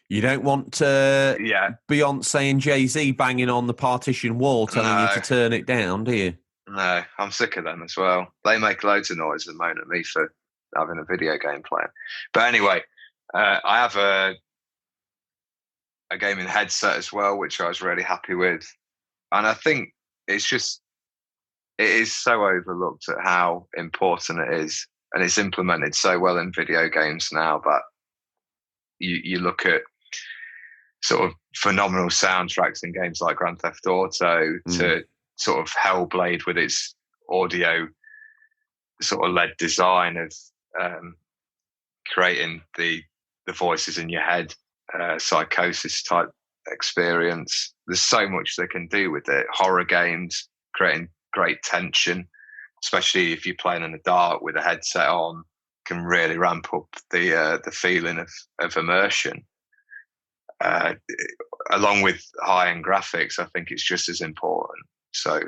You don't want Beyonce and Jay-Z banging on the partition wall telling you to turn it down, do you? No, I'm sick of them as well. They make loads of noise and moan at me for having a video game playing. But anyway, I have a gaming headset as well, which I was really happy with. And I think it is so overlooked at how important it is. And it's implemented so well in video games now that you look at sort of phenomenal soundtracks in games like Grand Theft Auto to sort of Hellblade with its audio sort of led design of creating the voices in your head, psychosis type experience. There's so much they can do with it. Horror games, creating great tension, especially if you're playing in the dark with a headset on, can really ramp up the feeling of immersion. Along with high-end graphics, I think it's just as important. So,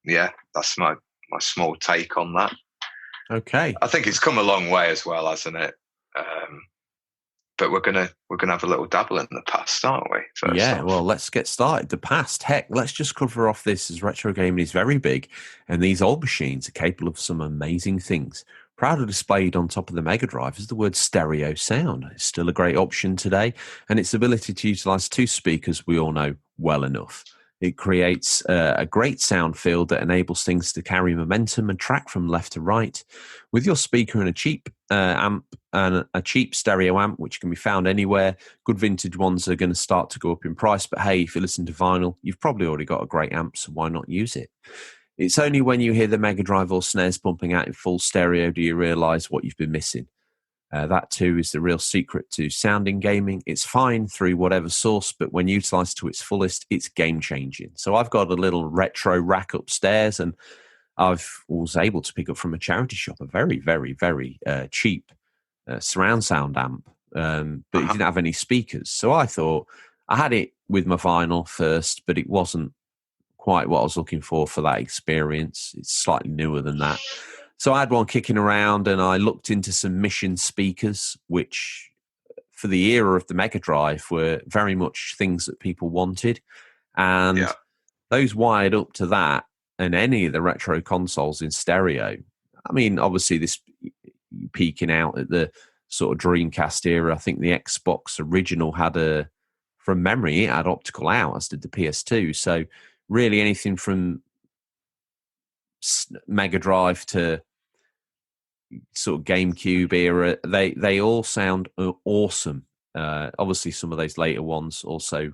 yeah, that's my small take on that. Okay. I think it's come a long way as well, hasn't it? But we're gonna have a little dabble in the past, aren't we? Well, let's get started. The past, heck, let's just cover off this, as retro gaming is very big, and these old machines are capable of some amazing things. Proudly displayed on top of the Mega Drive is the word stereo sound. It's still a great option today, and its ability to utilize two speakers we all know well enough. It creates a great sound field that enables things to carry momentum and track from left to right. With your speaker and a cheap amp and a cheap stereo amp, which can be found anywhere, good vintage ones are going to start to go up in price. But hey, if you listen to vinyl, you've probably already got a great amp, so why not use it? It's only when you hear the Mega Drive or snares pumping out in full stereo do you realise what you've been missing. That too is the real secret to sound in gaming. It's fine through whatever source, but when utilised to its fullest, it's game changing. So I've got a little retro rack upstairs, and I was able to pick up from a charity shop a very, very, very cheap surround sound amp, but it didn't have any speakers. So I thought I had it with my vinyl first, but it wasn't quite what I was looking for that experience. It's slightly newer than that. So I had one kicking around, and I looked into some Mission speakers, which for the era of the Mega Drive were very much things that people wanted. And those wired up to that and any of the retro consoles in stereo. I mean, obviously this peaking out at the sort of Dreamcast era. I think the Xbox original had from memory, it had optical out, as did the PS2. So really anything from Mega Drive to sort of GameCube era, they all sound awesome. Obviously, some of those later ones also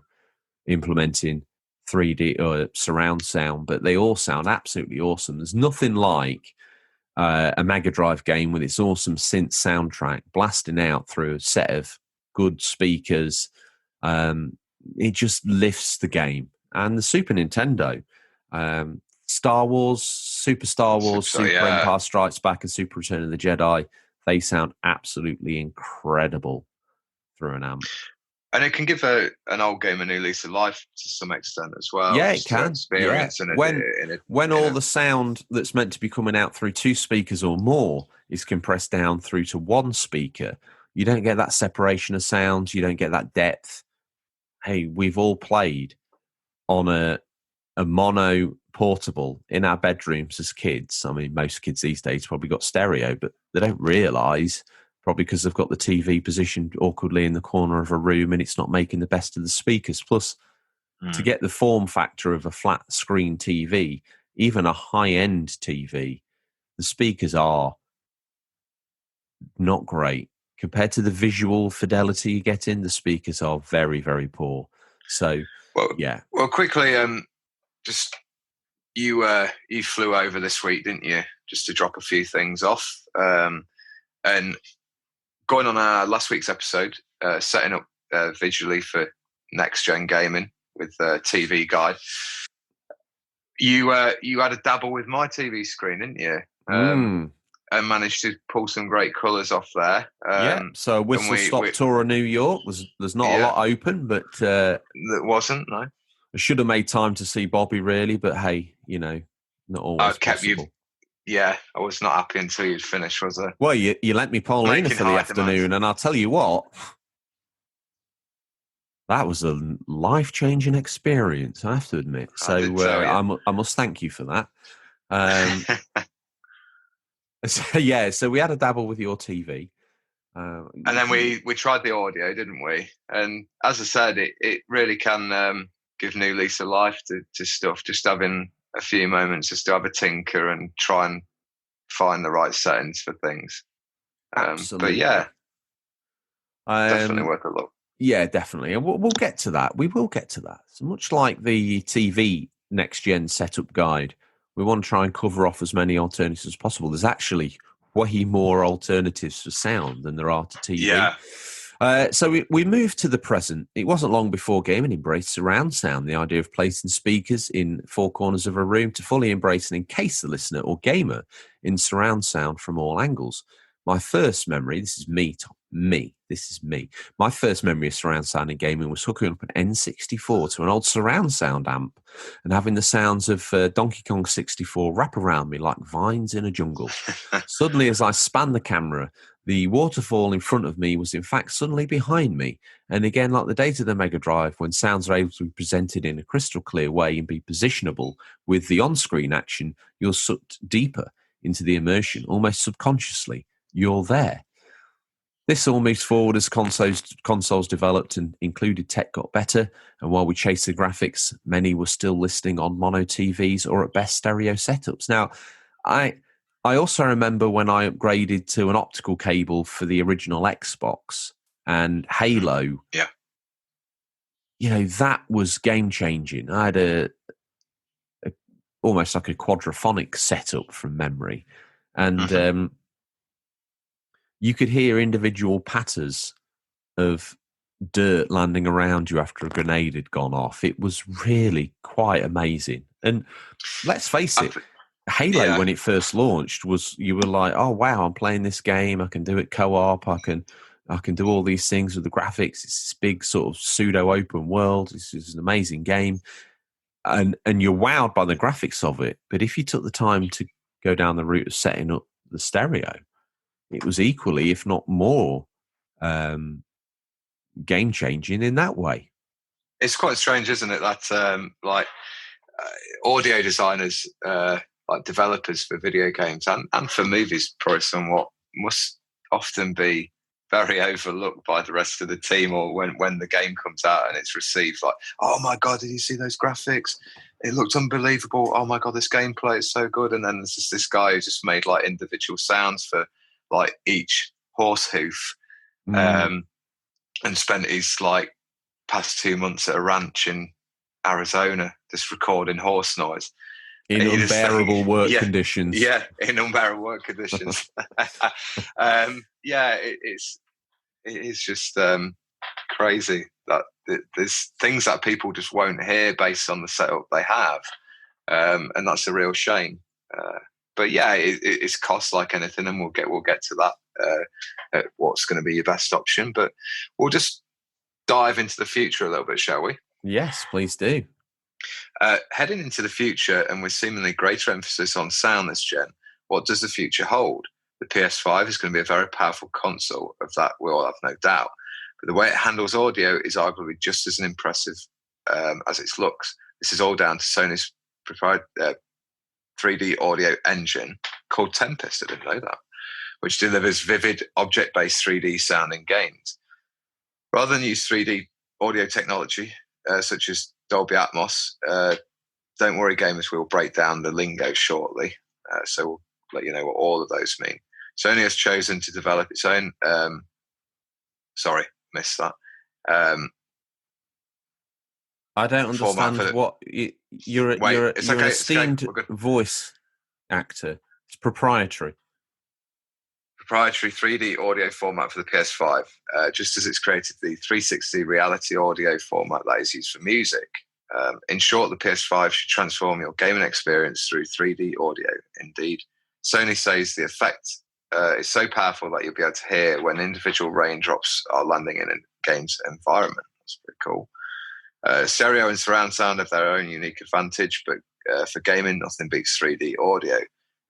implementing 3D or surround sound, but they all sound absolutely awesome. There's nothing like a Mega Drive game with its awesome synth soundtrack blasting out through a set of good speakers. It just lifts the game. And the Super Nintendo, Star Wars, Super Star Wars, Super Empire Strikes Back, and Super Return of the Jedi, they sound absolutely incredible through an amp. And it can give an old game a new lease of life to some extent as well. Yeah, it can. When all the sound that's meant to be coming out through two speakers or more is compressed down through to one speaker, you don't get that separation of sounds. You don't get that depth. Hey, we've all played on a mono portable in our bedrooms as kids. I mean, most kids these days probably got stereo, but they don't realise, probably because they've got the TV positioned awkwardly in the corner of a room and it's not making the best of the speakers. Plus, to get the form factor of a flat screen TV, even a high-end TV, the speakers are not great. Compared to the visual fidelity you get in, the speakers are very, very poor. So, Well, quickly, just you flew over this week, didn't you? Just to drop a few things off. And going on our last week's episode, setting up visually for next gen gaming with TV Guide. You had a dabble with my TV screen, didn't you? And managed to pull some great colours off there. So whistle stop tour of New York. There's not a lot open, but there wasn't. No, I should have made time to see Bobby, really, but hey, not always possible. I was not happy until you'd finished, was I? Well, you lent me Paulina for the afternoon, and I'll tell you what, that was a life-changing experience, I have to admit. So I must thank you for that. So we had a dabble with your TV, And then we tried the audio, didn't we? And as I said, it really can give new lease of life to stuff. Just having a few moments just to have a tinker and try and find the right settings for things. Absolutely. But yeah, definitely worth a look. Yeah, definitely. And we'll get to that. We will get to that. So much like the TV next gen setup guide, we want to try and cover off as many alternatives as possible. There's actually way more alternatives for sound than there are to TV. Yeah. So we moved to the present. It wasn't long before gaming embraced surround sound, the idea of placing speakers in four corners of a room to fully embrace and encase the listener or gamer in surround sound from all angles. My first memory, this is me. My first memory of surround sound in gaming was hooking up an N64 to an old surround sound amp and having the sounds of Donkey Kong 64 wrap around me like vines in a jungle. Suddenly, as I spanned the camera, the waterfall in front of me was in fact suddenly behind me. And again, like the days of the Mega Drive, when sounds are able to be presented in a crystal clear way and be positionable with the on-screen action, you're sucked deeper into the immersion, almost subconsciously. You're there. This all moves forward as consoles developed and included tech got better. And while we chased the graphics, many were still listening on mono TVs or at best stereo setups. Now, I also remember when I upgraded to an optical cable for the original Xbox and Halo. Yeah. You know, that was game changing. I had a almost like a quadraphonic setup from memory. And you could hear individual patters of dirt landing around you after a grenade had gone off. It was really quite amazing. And let's face it, Halo, when it first launched, you were like, oh wow, I'm playing this game. I can do it co-op. I can do all these things with the graphics. It's this big sort of pseudo open world. This is an amazing game, and you're wowed by the graphics of it. But if you took the time to go down the route of setting up the stereo, it was equally, if not more, game changing in that way. It's quite strange, isn't it? That audio designers, like developers for video games and for movies, probably somewhat must often be very overlooked by the rest of the team, or when the game comes out and it's received like, oh my God, did you see those graphics? It looked unbelievable. Oh my God, this gameplay is so good. And then there's just this guy who just made like individual sounds for like each horse hoof, and spent his like past 2 months at a ranch in Arizona just recording horse noise. In unbearable work conditions. Yeah, in unbearable work conditions. It is just crazy that there's things that people just won't hear based on the setup they have, and that's a real shame. But yeah, it's cost like anything, and we'll get to that. What's going to be your best option? But we'll just dive into the future a little bit, shall we? Yes, please do. Heading into the future, and with seemingly greater emphasis on sound this gen, what does the future hold? The PS5 is going to be a very powerful console, of that we all have no doubt. But the way it handles audio is arguably just as impressive as its looks. This is all down to Sony's proprietary 3D audio engine called Tempest, I didn't know that, which delivers vivid, object-based 3D sound in games. Rather than use 3D audio technology, such as Dolby Atmos, don't worry gamers, we'll break down the lingo shortly. So we'll let you know what all of those mean. Sony has chosen to develop its own, sorry, missed that. I don't understand what you're an esteemed voice actor. It's proprietary. Proprietary 3D audio format for the PS5, just as it's created the 360 reality audio format that is used for music. In short, the PS5 should transform your gaming experience through 3D audio. Indeed, Sony says the effect is so powerful that you'll be able to hear when individual raindrops are landing in a game's environment. That's pretty cool. Stereo and surround sound have their own unique advantage, but for gaming, nothing beats 3D audio.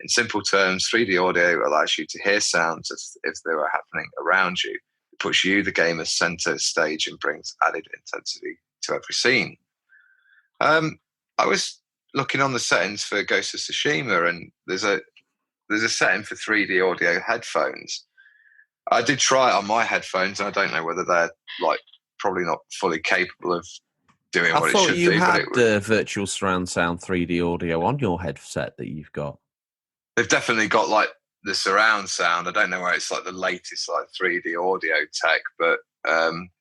In simple terms, 3D audio allows you to hear sounds as if they were happening around you. It puts you, the gamer, center stage and brings added intensity to every scene. I was looking on the settings for Ghost of Tsushima, and there's a setting for 3D audio headphones. I did try it on my headphones, and I don't know whether they're like probably not fully capable of doing I what it thought should you do. But had virtual surround sound 3D audio on your headset that you've got. they've definitely got like the surround sound. I don't know where it's like the latest like 3D audio tech, but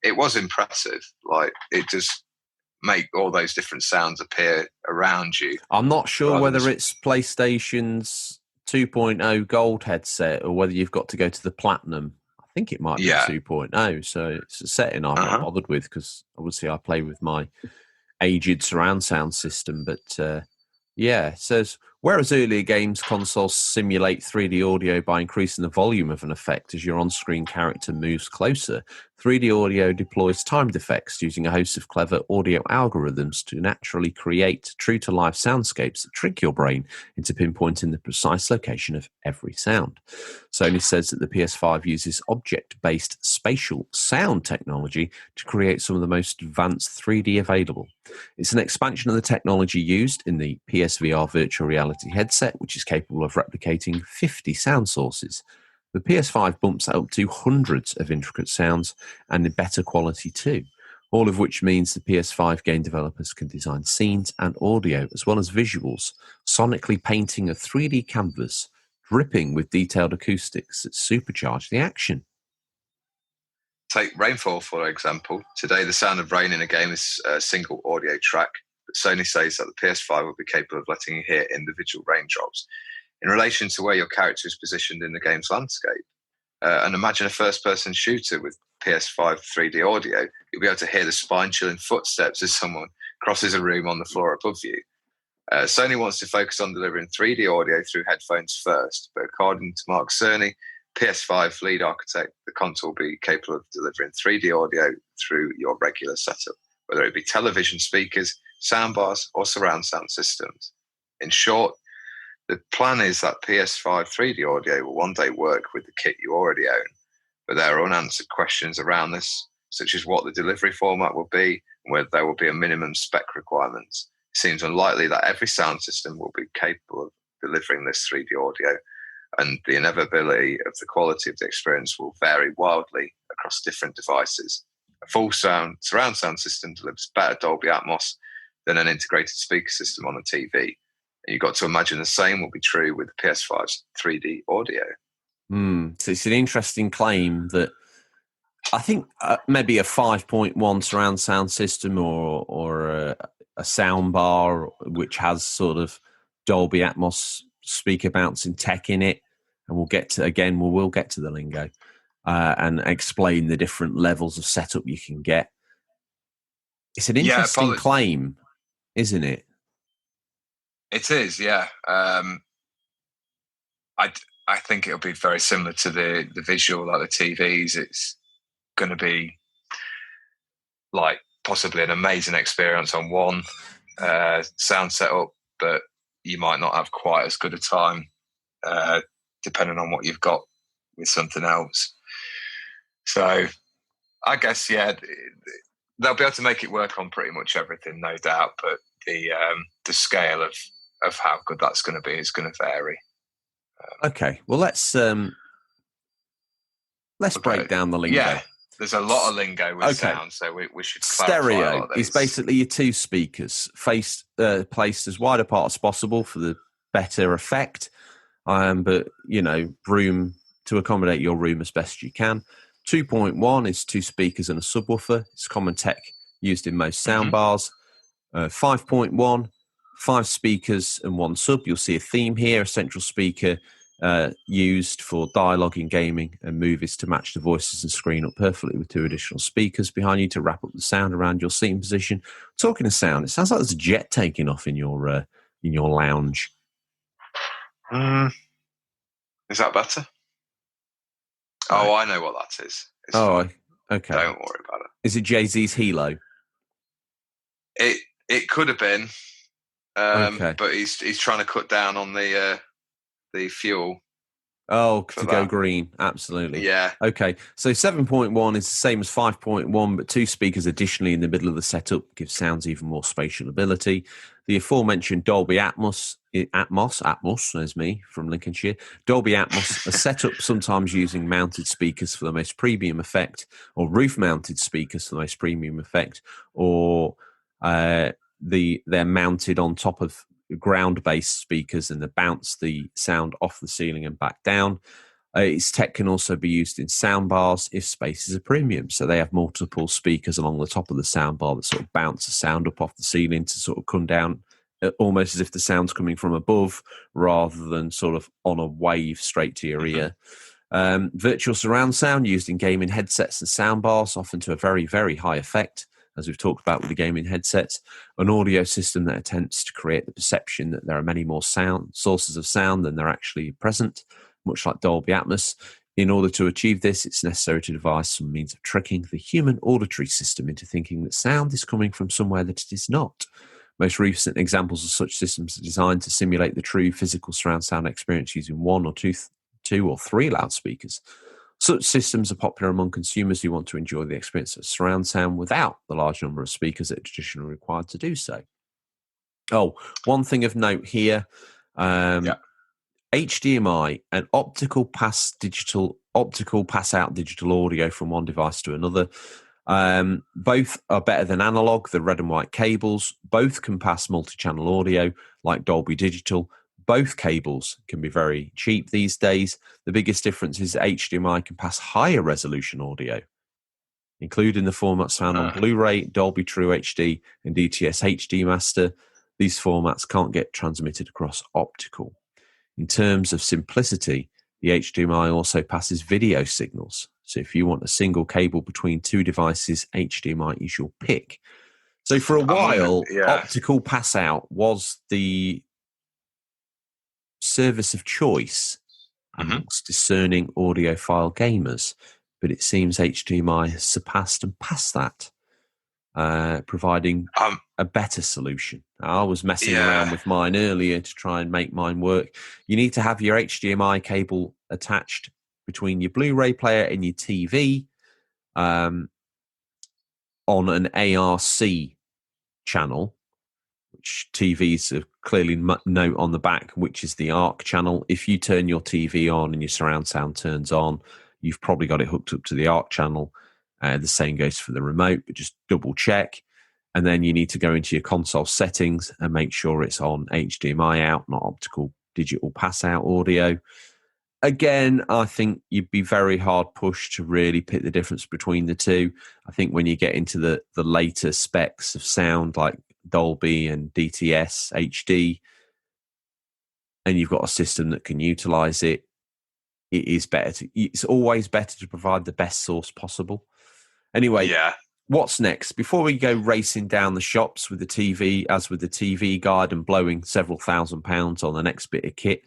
it was impressive. Like it just make all those different sounds appear around you. I'm not sure whether it's PlayStation's 2.0 gold headset or whether you've got to go to the platinum. I think it might be 2.0. So it's a setting I'm not bothered with because obviously I play with my aged surround sound system. But yeah, it says, whereas earlier games consoles simulate 3D audio by increasing the volume of an effect as your on-screen character moves closer, 3D audio deploys timed effects using a host of clever audio algorithms to naturally create true-to-life soundscapes that trick your brain into pinpointing the precise location of every sound. Sony says that the PS5 uses object-based spatial sound technology to create some of the most advanced 3D available. It's an expansion of the technology used in the PSVR virtual reality headset, which is capable of replicating 50 sound sources. The PS5 bumps that up to hundreds of intricate sounds and in better quality too, all of which means the PS5 game developers can design scenes and audio as well as visuals, sonically painting a 3D canvas dripping with detailed acoustics that supercharge the action. Take Rainfall, for example. Today, the sound of rain in a game is a single audio track, but Sony says that the PS5 will be capable of letting you hear individual raindrops in relation to where your character is positioned in the game's landscape. And imagine a first-person shooter with PS5 3D audio. You'll be able to hear the spine-chilling footsteps as someone crosses a room on the floor above you. Sony wants to focus on delivering 3D audio through headphones first, but according to Mark Cerny, PS5 lead architect, the console will be capable of delivering 3D audio through your regular setup, whether it be television speakers, soundbars, or surround sound systems. In short, the plan is that PS5 3D audio will one day work with the kit you already own, but there are unanswered questions around this, such as what the delivery format will be and whether there will be a minimum spec requirements. It seems unlikely that every sound system will be capable of delivering this 3D audio, and the inevitability of the quality of the experience will vary wildly across different devices. A full surround sound system delivers better Dolby Atmos than an integrated speaker system on a TV. And you've got to imagine the same will be true with the PS5's 3D audio. So it's an interesting claim that I think maybe a 5.1 surround sound system or a sound bar which has sort of Dolby Atmos speaker bouncing tech in it, and we'll get to the lingo and explain the different levels of setup you can get. It's an interesting claim, isn't it? It is, yeah. I think it'll be very similar to the visual, like the TVs. It's going to be like possibly an amazing experience on one sound setup, but you might not have quite as good a time depending on what you've got with something else. So I guess, yeah, they'll be able to make it work on pretty much everything, no doubt, but the scale of how good that's going to be is going to vary. Okay, well, let's break down the lingo. Yeah, there's a lot of lingo with sound, so we should clarify Stereo a lot of these. is basically your two speakers placed as wide apart as possible for the better effect, but, room to accommodate your room as best you can. 2.1 is two speakers and a subwoofer. It's common tech used in most soundbars. 5.1, 5 speakers and 1 sub. You'll see a theme here, a central speaker used for dialogue in gaming and movies to match the voices and screen up perfectly with 2 additional speakers behind you to wrap up the sound around your seating position. Talking of sound, it sounds like there's a jet taking off in your lounge. Is that better? Oh, I know what that is. It's fine. Okay. Don't worry about it. Is it Jay-Z's Hilo? It could have been, Okay. but he's trying to cut down on the fuel. Oh, for to go that. green. Absolutely. Yeah. Okay. So 7.1 is the same as 5.1, but 2 speakers additionally in the middle of the setup give sounds even more spatial ability. The aforementioned Dolby Atmos, there's me from Lincolnshire. Dolby Atmos are set up sometimes using mounted speakers for the most premium effect, or roof mounted speakers for the most premium effect, or they're mounted on top of ground-based speakers and they bounce the sound off the ceiling and back down. Its tech can also be used in soundbars if space is a premium. So they have multiple speakers along the top of the soundbar that sort of bounce the sound up off the ceiling to sort of come down almost as if the sound's coming from above rather than sort of on a wave straight to your ear. Virtual surround sound used in gaming headsets and soundbars, often to a very, very high effect, as we've talked about with the gaming headsets. An audio system that attempts to create the perception that there are many more sources of sound than there actually present, much like Dolby Atmos. In order to achieve this, it's necessary to devise some means of tricking the human auditory system into thinking that sound is coming from somewhere that it is not. Most recent examples of such systems are designed to simulate the true physical surround sound experience using one or two or three loudspeakers. Such systems are popular among consumers who want to enjoy the experience of surround sound without the large number of speakers that are traditionally required to do so. Oh, one thing of note here. HDMI and optical pass out digital audio from one device to another. Both are better than analog, the red and white cables. Both can pass multi-channel audio like Dolby Digital. Both cables can be very cheap these days. The biggest difference is HDMI can pass higher resolution audio, including the formats found on Blu-ray, Dolby True HD, and DTS HD Master. These formats can't get transmitted across optical. In terms of simplicity, the HDMI also passes video signals. So if you want a single cable between two devices, HDMI is your pick. So for a while, optical pass out was the service of choice amongst discerning audiophile gamers, but it seems HDMI has surpassed and passed that, providing a better solution. I was messing around with mine earlier to try and make mine work. You need to have your HDMI cable attached between your Blu-ray player and your TV on an ARC channel, which TVs have clearly note on the back, which is the ARC channel. If you turn your TV on and your surround sound turns on, you've probably got it hooked up to the ARC channel. The same goes for the remote, but just double check. And then you need to go into your console settings and make sure it's on HDMI out, not optical digital pass out audio. Again, I think you'd be very hard pushed to really pick the difference between the two. I think when you get into the later specs of sound like Dolby and DTS HD, and you've got a system that can utilize it, it's always better to provide the best source possible. Anyway, what's next? Before we go racing down the shops with the TV, as with the TV guide, and blowing several £1,000s on the next bit of kit,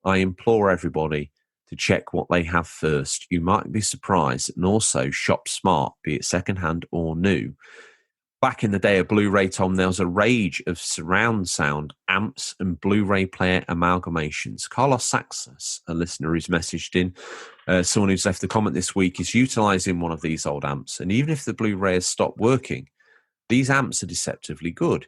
I implore everybody to check what they have first. You might be surprised, and also shop smart, be it secondhand or new. Back in the day of Blu-ray, Tom, there was a rage of surround sound amps and Blu-ray player amalgamations. Carlos Saxas, a listener who's messaged in, someone who's left a comment this week, is utilising one of these old amps. And even if the Blu-ray has stopped working, these amps are deceptively good.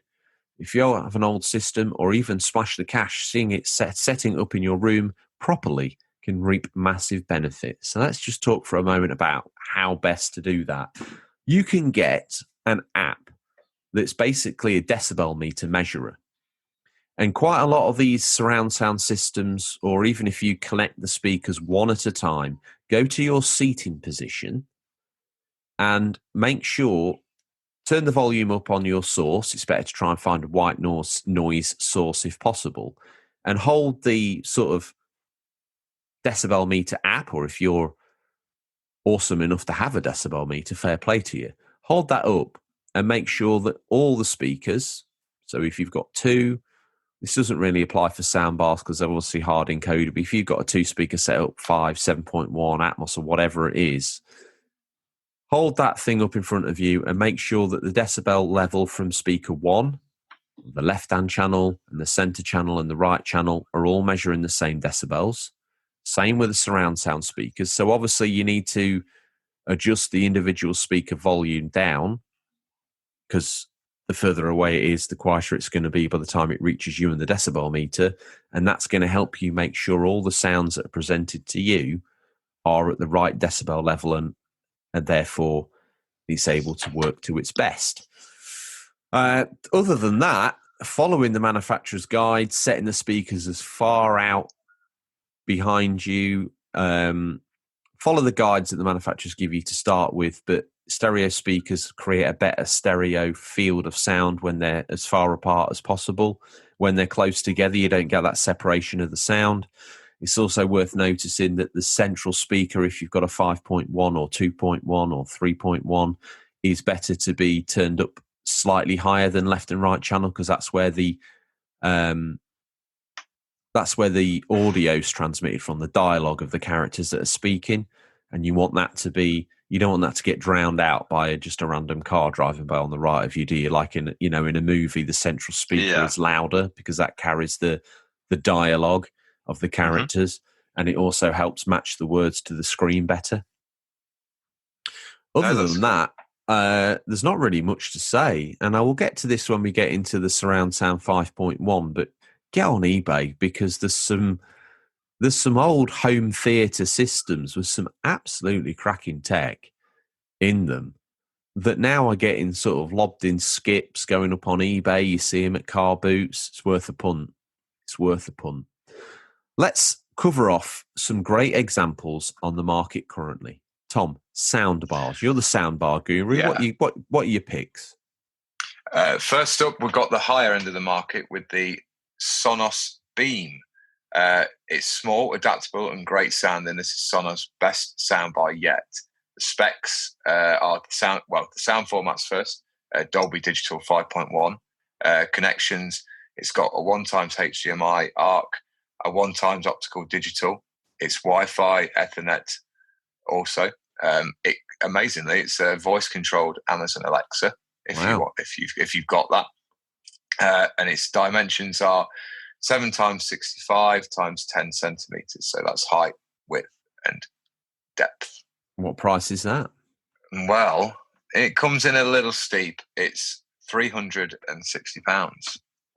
If you have an old system or even splash the cash, seeing it setting up in your room properly can reap massive benefits. So let's just talk for a moment about how best to do that. You can get an app that's basically a decibel meter measurer. And quite a lot of these surround sound systems, or even if you connect the speakers one at a time, go to your seating position and make sure, turn the volume up on your source. It's better to try and find a white noise source if possible, and hold the sort of decibel meter app, or if you're awesome enough to have a decibel meter, fair play to you, hold that up and make sure that all the speakers, so if you've got two, this doesn't really apply for soundbars because they're obviously hard encoded, but if you've got a two-speaker setup, 5, 7.1, Atmos or whatever it is, hold that thing up in front of you and make sure that the decibel level from speaker 1, the left-hand channel and the center channel and the right channel are all measuring the same decibels. Same with the surround sound speakers. So obviously you need to adjust the individual speaker volume down, because the further away it is, the quieter it's going to be by the time it reaches you and the decibel meter. And that's going to help you make sure all the sounds that are presented to you are at the right decibel level, and therefore it's able to work to its best. Other than that, following the manufacturer's guide, setting the speakers as far out behind you, follow the guides that the manufacturers give you to start with, but stereo speakers create a better stereo field of sound when they're as far apart as possible. When they're close together, you don't get that separation of the sound. It's also worth noticing that the central speaker, if you've got a 5.1 or 2.1 or 3.1, is better to be turned up slightly higher than left and right channel, because that's where the audio is transmitted from, the dialogue of the characters that are speaking, and you don't want that to get drowned out by just a random car driving by on the right of you, do you? Like in a movie, the central speaker is louder because that carries the dialogue of the characters, and it also helps match the words to the screen better. Other than that, there's not really much to say, and I will get to this when we get into the surround sound 5.1, but get on eBay, because there's some old home theatre systems with some absolutely cracking tech in them that now are getting sort of lobbed in skips, going up on eBay. You see them at car boots. It's worth a punt. Let's cover off some great examples on the market currently. Tom, sound bars. You're the sound bar guru. Yeah. What are your picks? First up, we've got the higher end of the market with the Sonos Beam. It's small, adaptable, and great sounding. This is Sonos' best soundbar yet. The specs are the sound formats first. Dolby Digital 5.1. Connections, it's got a 1x HDMI ARC, a 1x optical digital. It's Wi-Fi, Ethernet also. Amazingly, it's voice controlled Amazon Alexa if you've got that. And its dimensions are 7x65 times 10 centimeters. So that's height, width, and depth. What price is that? Well, it comes in a little steep. It's £360.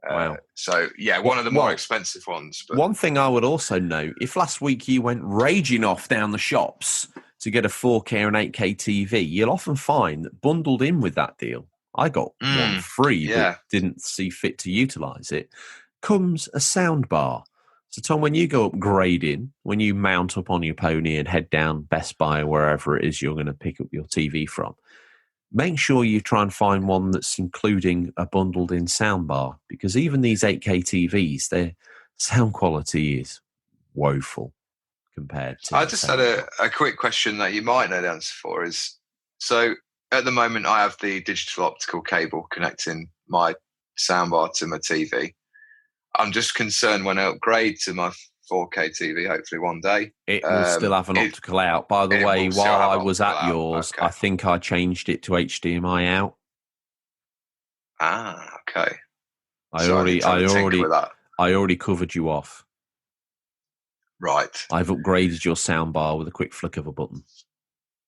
Wow. So, yeah, one of the more expensive ones. But one thing I would also note, if last week you went raging off down the shops to get a 4K and 8K TV, you'll often find that bundled in with that deal, I got one free, but didn't see fit to utilise it, comes a sound bar. So, Tom, when you go upgrading, when you mount up on your pony and head down Best Buy or wherever it is you're going to pick up your TV from, make sure you try and find one that's including a bundled-in soundbar, because even these 8K TVs, their sound quality is woeful compared to... I just had a quick question that you might know the answer for is, so at the moment I have the digital optical cable connecting my soundbar to my TV. I'm just concerned when I upgrade to my 4K TV, hopefully one day. It will still have an optical out. By the way, while I was at yours, I think I changed it to HDMI out. Ah, okay. I already covered you off. Right. I've upgraded your soundbar with a quick flick of a button.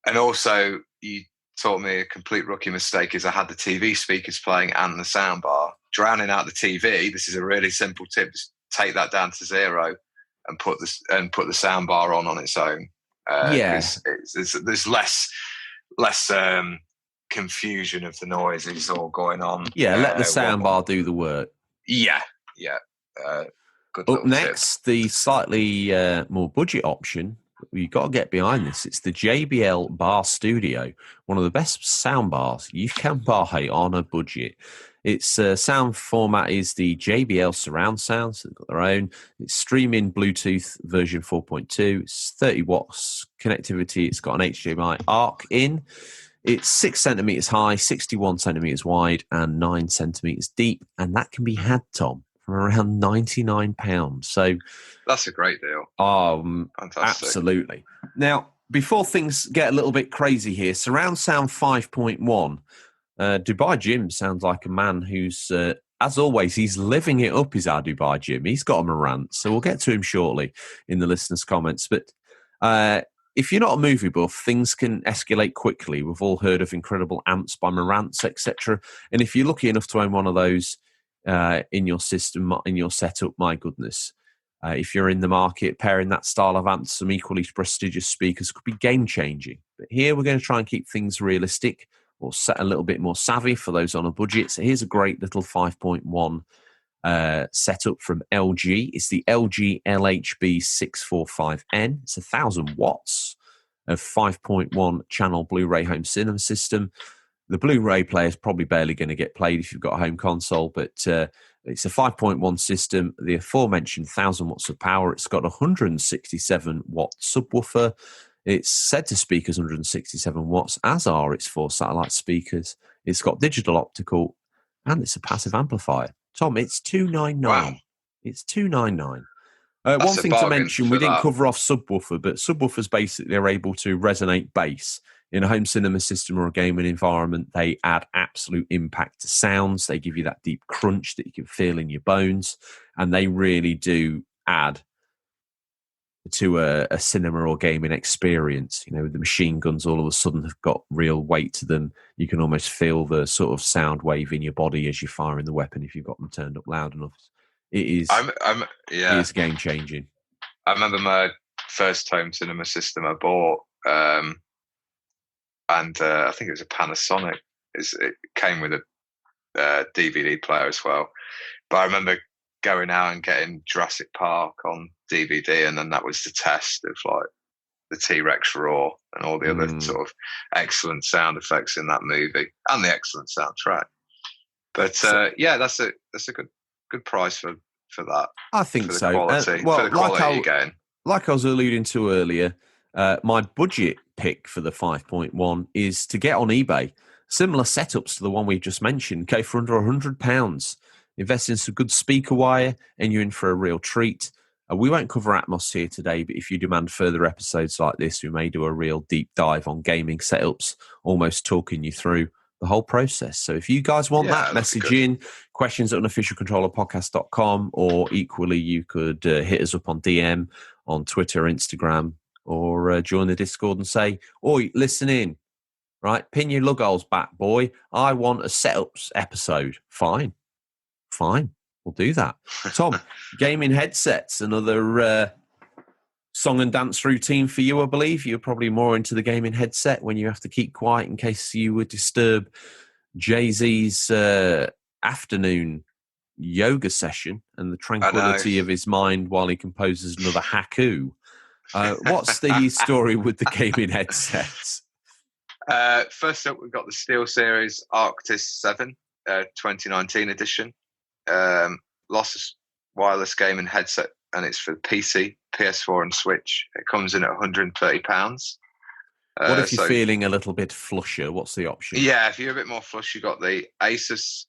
And also, you taught me a complete rookie mistake is I had the TV speakers playing and the soundbar. Drowning out the TV, this is a really simple tip. Just take that down to zero and put the soundbar on its own. There's less confusion of the noises all going on. Yeah, let the soundbar do the work. Yeah. Good. Up next, the slightly more budget option. You've got to get behind this. It's the JBL Bar Studio, one of the best sound bars you can buy on a budget. Its sound format is the JBL surround sound, so they've got their own. It's streaming Bluetooth version 4.2. It's 30 watts connectivity. It's got an HDMI ARC in. It's 6 centimeters high, 61 centimeters wide, and 9 centimeters deep. And that can be had, Tom, from around £99. So that's a great deal. Fantastic. Absolutely. Now, before things get a little bit crazy here, surround sound 5.1. Dubai Jim sounds like a man who's as always, he's living it up, is our Dubai Jim. He's got a Marantz, so we'll get to him shortly in the listeners' comments. But if you're not a movie buff, things can escalate quickly. We've all heard of incredible amps by Marantz, etc. And if you're lucky enough to own one of those in your system, in your setup, my goodness, if you're in the market, pairing that style of amp to some equally prestigious speakers could be game-changing. But here we're going to try and keep things realistic or set a little bit more savvy for those on a budget. So here's a great little 5.1 setup from LG. It's the LG LHB 645N. It's 1,000 watts of 5.1 channel Blu-ray home cinema system. The Blu-ray player is probably barely going to get played if you've got a home console, but it's a 5.1 system. The aforementioned 1,000 watts of power. It's got a 167 watt subwoofer. It's said to speak as 167 watts, as are its 4 satellite speakers. It's got digital optical, and it's a passive amplifier. Tom, it's $299. Wow. It's $299. That's one a thing to bargain mention, for we didn't that. cover off subwoofer, but subwoofers basically are able to resonate bass. In a home cinema system or a gaming environment, they add absolute impact to sounds. They give you that deep crunch that you can feel in your bones, and they really do add to a cinema or gaming experience. You know, the machine guns all of a sudden have got real weight to them. You can almost feel the sort of sound wave in your body as you're firing the weapon if you've got them turned up loud enough. It is, it is game changing. I remember my first home cinema system I bought, and I think it was a Panasonic. It came with a DVD player as well. But I remember going out and getting Jurassic Park on DVD, and then that was the test of like the T-Rex roar and all the other sort of excellent sound effects in that movie and the excellent soundtrack. But that's a good price for that. I think for the so. Quality, for the quality you're getting. Like I was alluding to earlier, my budget pick for the 5.1 is to get on eBay. Similar setups to the one we just mentioned, go for under £100. Invest in some good speaker wire, and you're in for a real treat. We won't cover Atmos here today, but if you demand further episodes like this, we may do a real deep dive on gaming setups, almost talking you through the whole process. So if you guys want that, message in, questions at unofficialcontrollerpodcast.com, or equally you could hit us up on DM, on Twitter, Instagram, or join the Discord and say, oi, listen in, right? Pin your lug holes back, boy. I want a setups episode. Fine. We'll do that. Tom, gaming headsets, another song and dance routine for you, I believe. You're probably more into the gaming headset when you have to keep quiet in case you would disturb Jay-Z's afternoon yoga session and the tranquility of his mind while he composes another haiku. What's the story with the gaming headsets? First up, we've got the SteelSeries Arctis 7 2019 edition. Lossless wireless gaming headset, and it's for PC, PS4 and Switch. It comes in at £130. What if you're feeling a little bit flusher? What's the option? Yeah, if you're a bit more flush, you've got the Asus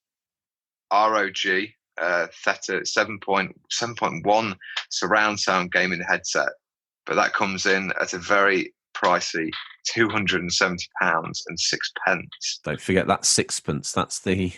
ROG Theta 7.1 surround sound gaming headset, but that comes in at a very pricey £270.06. Don't forget that sixpence. That's the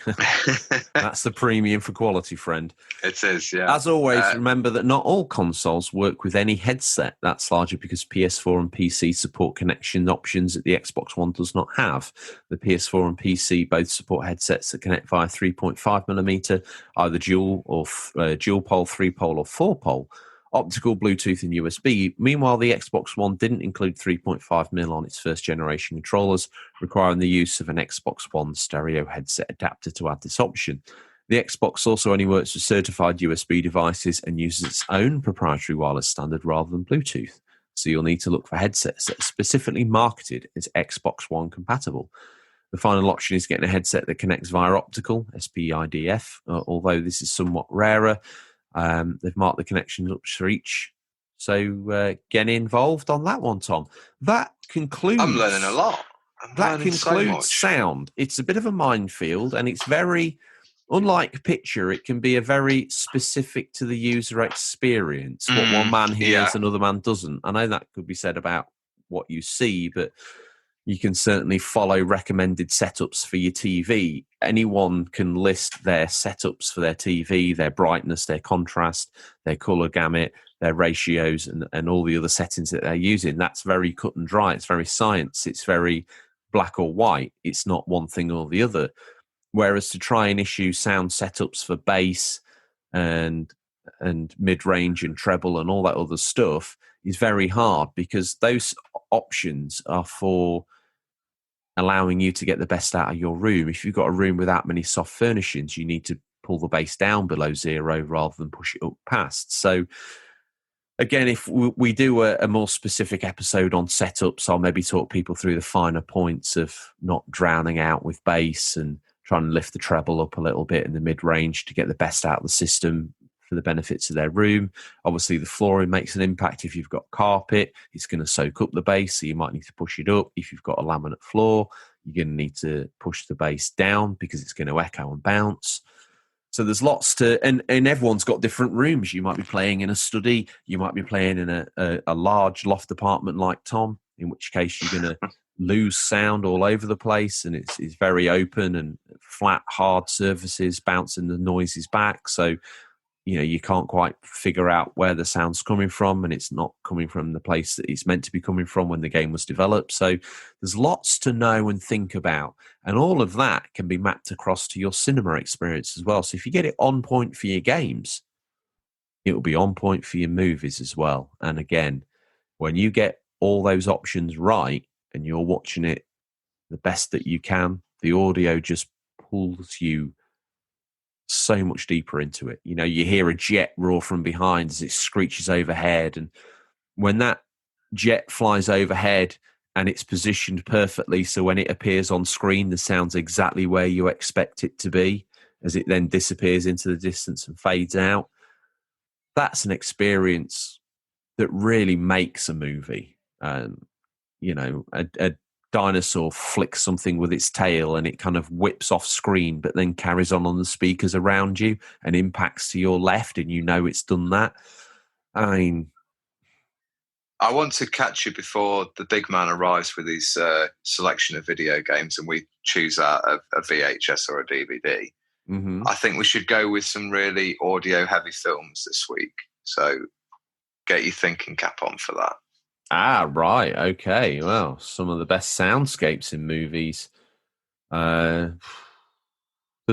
that's the premium for quality, friend. It is, yeah. As always, remember that not all consoles work with any headset. That's largely because PS4 and PC support connection options that the Xbox One does not have. The PS4 and PC both support headsets that connect via 3.5mm, either dual pole, 3-pole, or 4-pole. Optical, Bluetooth, and USB. Meanwhile, the Xbox One didn't include 3.5mm on its first generation controllers, requiring the use of an Xbox One stereo headset adapter to add this option. The Xbox also only works with certified USB devices and uses its own proprietary wireless standard rather than Bluetooth. So you'll need to look for headsets that are specifically marketed as Xbox One compatible. The final option is getting a headset that connects via optical, SPIDF, although this is somewhat rarer. They've marked the connections up for each. So get involved on that one, Tom. That concludes... I'm learning a lot. That concludes sound. It's a bit of a minefield, and it's very... Unlike picture, it can be a very specific to the user experience. What one man hears, another man doesn't. I know that could be said about what you see, but You can certainly follow recommended setups for your TV. Anyone can list their setups for their TV, their brightness, their contrast, their color gamut, their ratios, and all the other settings that they're using. That's very cut and dry. It's very science. It's very black or white. It's not one thing or the other. Whereas to try and issue sound setups for bass and mid-range and treble and all that other stuff is very hard, because those options are for allowing you to get the best out of your room. If you've got a room without many soft furnishings, you need to pull the bass down below zero rather than push it up past. So again, if we do a more specific episode on setups, I'll maybe talk people through the finer points of not drowning out with bass and trying to lift the treble up a little bit in the mid-range to get the best out of the system for the benefits of their room. Obviously, the flooring makes an impact. If you've got carpet, it's going to soak up the bass, so you might need to push it up. If you've got a laminate floor, you're going to need to push the bass down because it's going to echo and bounce. So there's lots to, and everyone's got different rooms. You might be playing in a study. You might be playing in a large loft apartment like Tom, in which case you're going to lose sound all over the place, and it's very open and flat, hard surfaces bouncing the noises back. So you can't quite figure out where the sound's coming from, and it's not coming from the place that it's meant to be coming from when the game was developed. So there's lots to know and think about, and all of that can be mapped across to your cinema experience as well. So if you get it on point for your games, it will be on point for your movies as well. And again, when you get all those options right and you're watching it the best that you can, the audio just pulls you so much deeper into it. You hear a jet roar from behind as it screeches overhead, and when that jet flies overhead and it's positioned perfectly, so when it appears on screen, the sound's exactly where you expect it to be, as it then disappears into the distance and fades out. That's an experience that really makes a movie. A dinosaur flicks something with its tail and it kind of whips off screen, but then carries on the speakers around you and impacts to your left, and it's done that. I mean, I want to catch you before the big man arrives with his selection of video games and we choose out a VHS or a DVD. Mm-hmm. I think we should go with some really audio heavy films this week. So get your thinking cap on for that. Ah, right. Okay. Well, some of the best soundscapes in movies. There's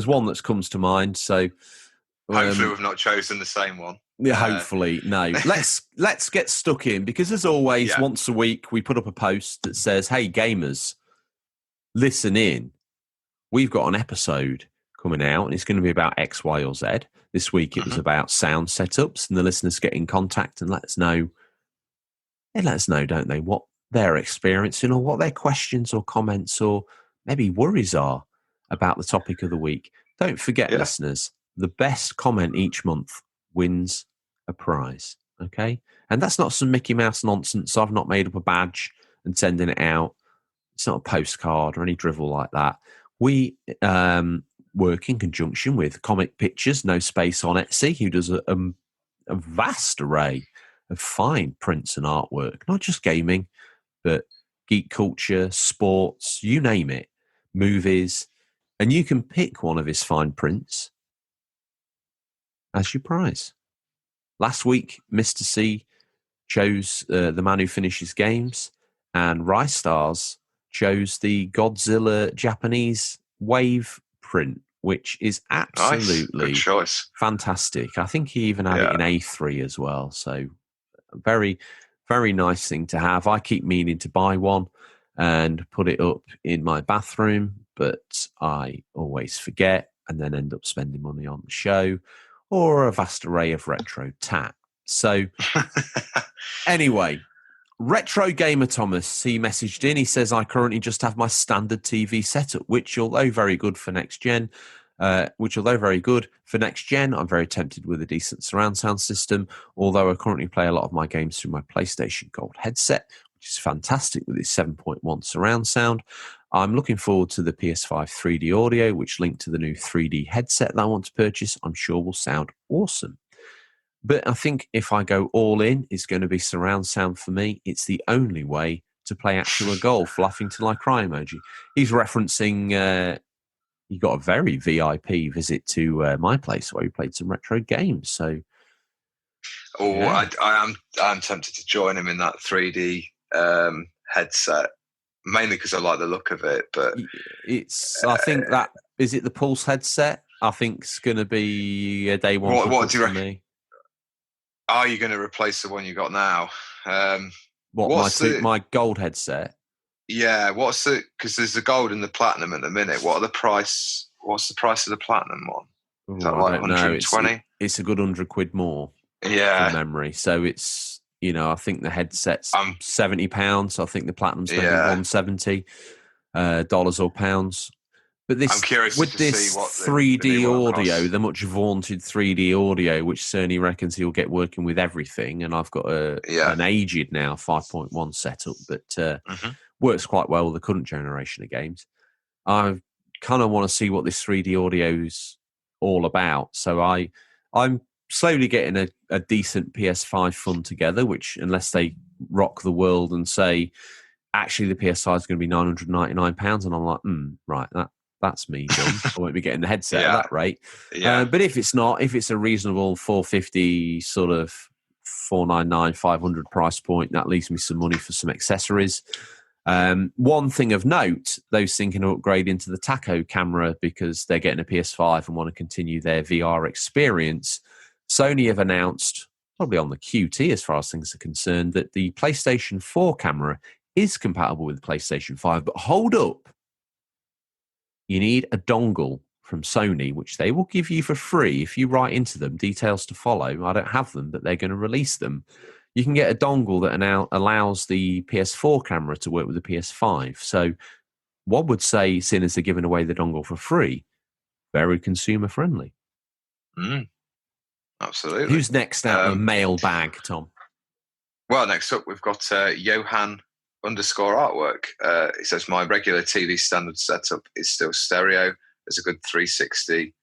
one that comes to mind. So hopefully we've not chosen the same one. Yeah, hopefully. No. Let's get stuck in, because as always, once a week we put up a post that says, "Hey gamers, listen in. We've got an episode coming out and it's going to be about X, Y, or Z." This week it was about sound setups, and the listeners get in contact and let us know. They let us know, don't they, what they're experiencing or what their questions or comments or maybe worries are about the topic of the week. Don't forget, listeners, the best comment each month wins a prize, okay? And that's not some Mickey Mouse nonsense. I've not made up a badge and sending it out. It's not a postcard or any drivel like that. We work in conjunction with Comic Pictures, No Space on Etsy, who does a vast array of fine prints and artwork, not just gaming, but geek culture, sports, you name it, movies. And you can pick one of his fine prints as your prize. Last week, Mr. C chose The Man Who Finishes Games, and Rice Stars chose the Godzilla Japanese wave print, which is absolutely Good choice. Fantastic. I think he even had it in A3 as well. So very, very nice thing to have. I keep meaning to buy one and put it up in my bathroom, but I always forget and then end up spending money on the show or a vast array of retro tat. So anyway, Retro Gamer Thomas, he messaged in. He says, "I currently just have my standard TV setup, which although very good for next gen, I'm very tempted with a decent surround sound system, although I currently play a lot of my games through my PlayStation Gold headset, which is fantastic with its 7.1 surround sound. I'm looking forward to the PS5 3D audio, which linked to the new 3D headset that I want to purchase, I'm sure will sound awesome. But I think if I go all in, it's going to be surround sound for me. It's the only way to to play actual golf, laughing till I cry emoji. He's referencing he got a very VIP visit to my place where we played some retro games. So, yeah. I'm tempted to join him in that 3D headset, mainly because I like the look of it. But I think that is it. The Pulse headset, I think, is going to be a day one. What do you reckon? Me. Are you going to replace the one you got now? My gold headset? Yeah, because there's the gold and the platinum at the minute. What's the price of the platinum one? Is that like 120? It's a good £100 more. Yeah. From memory. So it's, I think the headset's £70. So I think the platinum's maybe $170 or pounds. But this, I'm curious with this 3D audio, the much vaunted 3D audio, which Sony reckons he'll get working with everything, and I've got an aged now 5.1 setup that works quite well with the current generation of games. I kind of want to see what this 3D audio's all about. So I'm slowly getting a decent PS5 fund together, which, unless they rock the world and say, actually, the PS5 is going to be £999, and I'm like, right, that's me done. I won't be getting the headset at that rate. Yeah. But if it's not, if it's a reasonable 450 sort of 499, 500 price point, that leaves me some money for some accessories. One thing of note, those thinking of upgrading to the Taco camera because they're getting a PS5 and want to continue their VR experience, Sony have announced, probably on the QT as far as things are concerned, that the PlayStation 4 camera is compatible with the PlayStation 5. But hold up. You need a dongle from Sony, which they will give you for free if you write into them, details to follow. I don't have them, but they're going to release them. You can get a dongle that now allows the PS4 camera to work with the PS5. So one would say, seeing as they're giving away the dongle for free, very consumer friendly. Absolutely. Who's next out the mailbag, Tom? Well, next up, we've got Johan _artwork. It says, my regular TV standard setup is still stereo. There's a good 360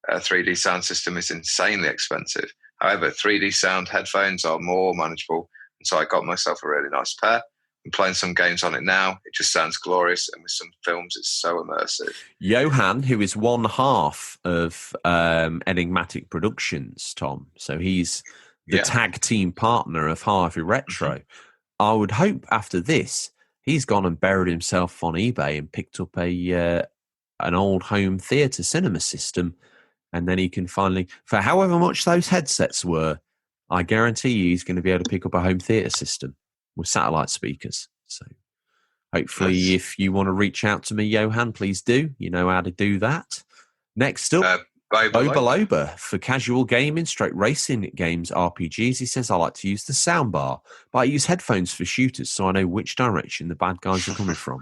3D sound system is insanely expensive. However, 3D sound headphones are more manageable, and so I got myself a really nice pair. I'm playing some games on it now. It just sounds glorious, and with some films, it's so immersive. Johan, who is one half of Enigmatic Productions, Tom, so he's the tag team partner of Harvey Retro. I would hope after this, he's gone and buried himself on eBay and picked up an old home theatre cinema system, and then he can finally, for however much those headsets were, I guarantee you he's going to be able to pick up a home theatre system with satellite speakers. So hopefully if you want to reach out to me, Johan, please do. You know how to do that. Next up, Bobaloba for casual gaming, racing games, RPGs. He says, I like to use the soundbar, but I use headphones for shooters so I know which direction the bad guys are coming from.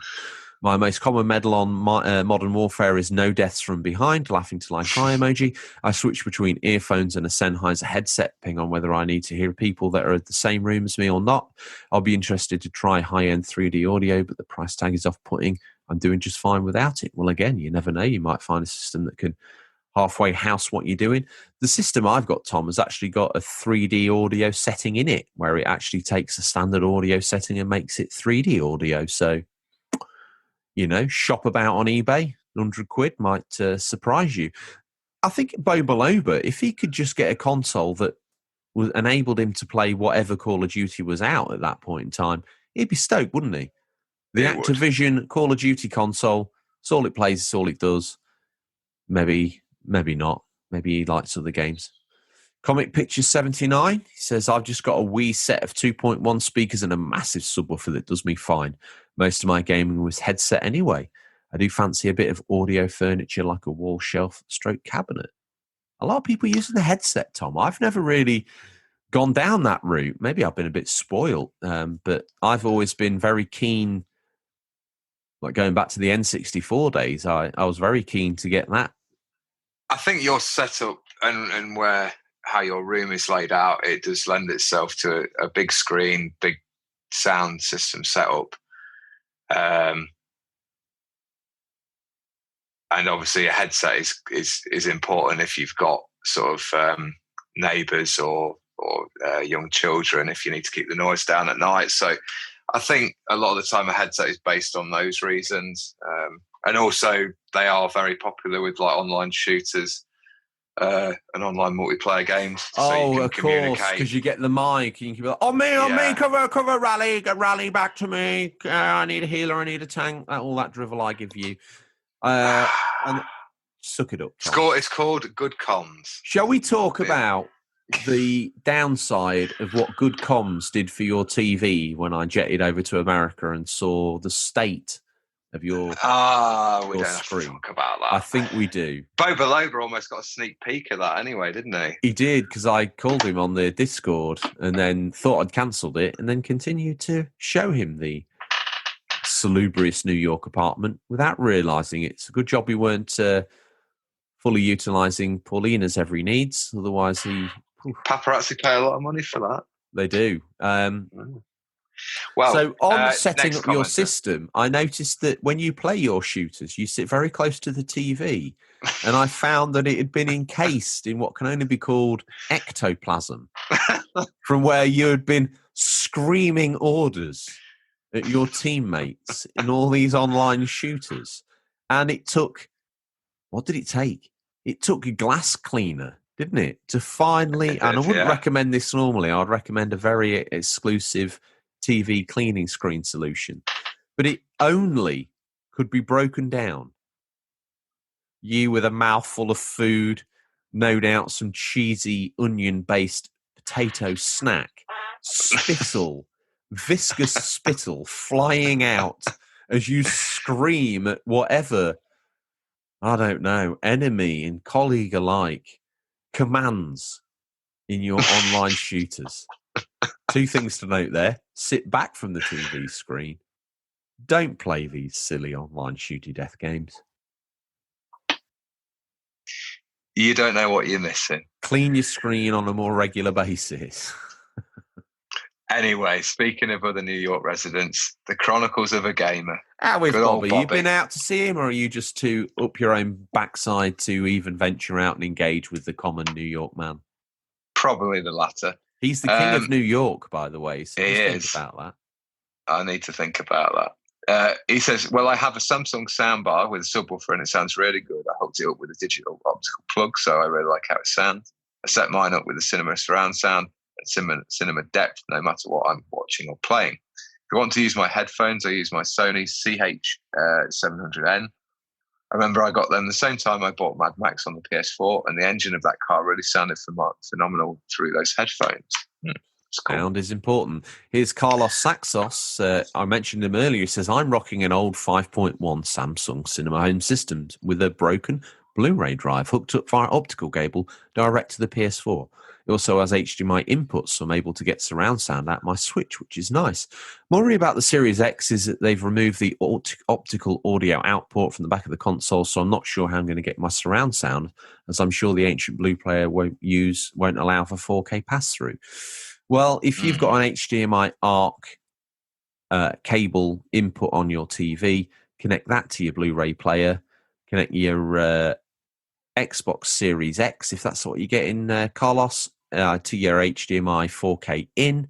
My most common medal on Modern Warfare is no deaths from behind, laughing till I cry emoji. I switch between earphones and a Sennheiser headset, depending on whether I need to hear people that are in the same room as me or not. I'll be interested to try high-end 3D audio, but the price tag is off-putting. I'm doing just fine without it. Well, again, you never know. You might find a system that can halfway house what you're doing. The system I've got, Tom, has actually got a 3D audio setting in it, where it actually takes a standard audio setting and makes it 3D audio. So, shop about on eBay, £100 might surprise you. I think Bobaloba, if he could just get a console that enabled him to play whatever Call of Duty was out at that point in time, he'd be stoked, wouldn't he? The Activision Call of Duty console, it's all it plays, it's all it does. Maybe not. Maybe he likes other games. Comic Pictures 79, he says, I've just got a wee set of 2.1 speakers and a massive subwoofer that does me fine. Most of my gaming was headset anyway. I do fancy a bit of audio furniture like a wall shelf / cabinet. A lot of people using the headset, Tom. I've never really gone down that route. Maybe I've been a bit spoiled, but I've always been very keen, like going back to the N64 days, I was very keen to get that. I think your setup and how your room is laid out, it does lend itself to a big screen, big sound system setup. And obviously a headset is important if you've got sort of neighbours or young children, if you need to keep the noise down at night. So I think a lot of the time a headset is based on those reasons. And also they are very popular with like online shooters and online multiplayer games. So you can of course, because you get the mic and you can be like, on me, cover, rally back to me. I need a healer, I need a tank. All that drivel I give you. And suck it up, Tom. It's called good comms. Shall we talk about the downside of what good comms did for your TV when I jetted over to America and saw the state of your we don't screen? have to talk about that. I think we do. Bo Baloba almost got a sneak peek of that anyway, didn't he? He did, because I called him on the Discord and then thought I'd cancelled it and then continued to show him the salubrious New York apartment without realising it. It's a good job we weren't fully utilising Paulina's every needs. Otherwise, paparazzi pay a lot of money for that. They do. Well, so on setting up your system, I noticed that when you play your shooters, you sit very close to the TV, and I found that it had been encased in what can only be called ectoplasm, from where you had been screaming orders at your teammates in all these online shooters. And it took, what did it take? It took a glass cleaner, didn't it? To finally, and I wouldn't recommend this normally, I'd recommend a very exclusive TV cleaning screen solution. But it only could be broken down. You with a mouthful of food, no doubt some cheesy onion-based potato snack, spittle, viscous spittle flying out as you scream at whatever, I don't know, enemy and colleague alike commands in your online shooters. Two things to note there. Sit back from the TV screen. Don't play these silly online shooty death games. You don't know what you're missing. Clean your screen on a more regular basis. Anyway, speaking of other New York residents, the Chronicles of a Gamer. How with Bobby? You been out to see him, or are you just too up your own backside to even venture out and engage with the common New York man? Probably the latter. He's the king of New York, by the way. So he is. Think about that. I need to think about that. He says, well, I have a Samsung soundbar with a subwoofer and it sounds really good. I hooked it up with a digital optical plug, so I really like how it sounds. I set mine up with a cinema surround sound and cinema depth, no matter what I'm watching or playing. If you want to use my headphones, I use my Sony CH700N. I remember I got them the same time I bought Mad Max on the PS4, and the engine of that car really sounded phenomenal through those headphones. Cool. Sound is important. Here's Carlos Saxos. I mentioned him earlier. He says, I'm rocking an old 5.1 Samsung Cinema Home System with a broken Blu-ray drive hooked up via optical cable direct to the PS4. It also has HDMI inputs, so I'm able to get surround sound out my Switch, which is nice. My worry about the Series X is that they've removed the optical audio output from the back of the console, so I'm not sure how I'm going to get my surround sound, as I'm sure the ancient Blue player won't allow for 4K pass-through. Well, if you've got an HDMI ARC cable input on your TV, connect that to your Blu-ray player, connect your Xbox Series X, if that's what you get in, Carlos, to your HDMI 4K in,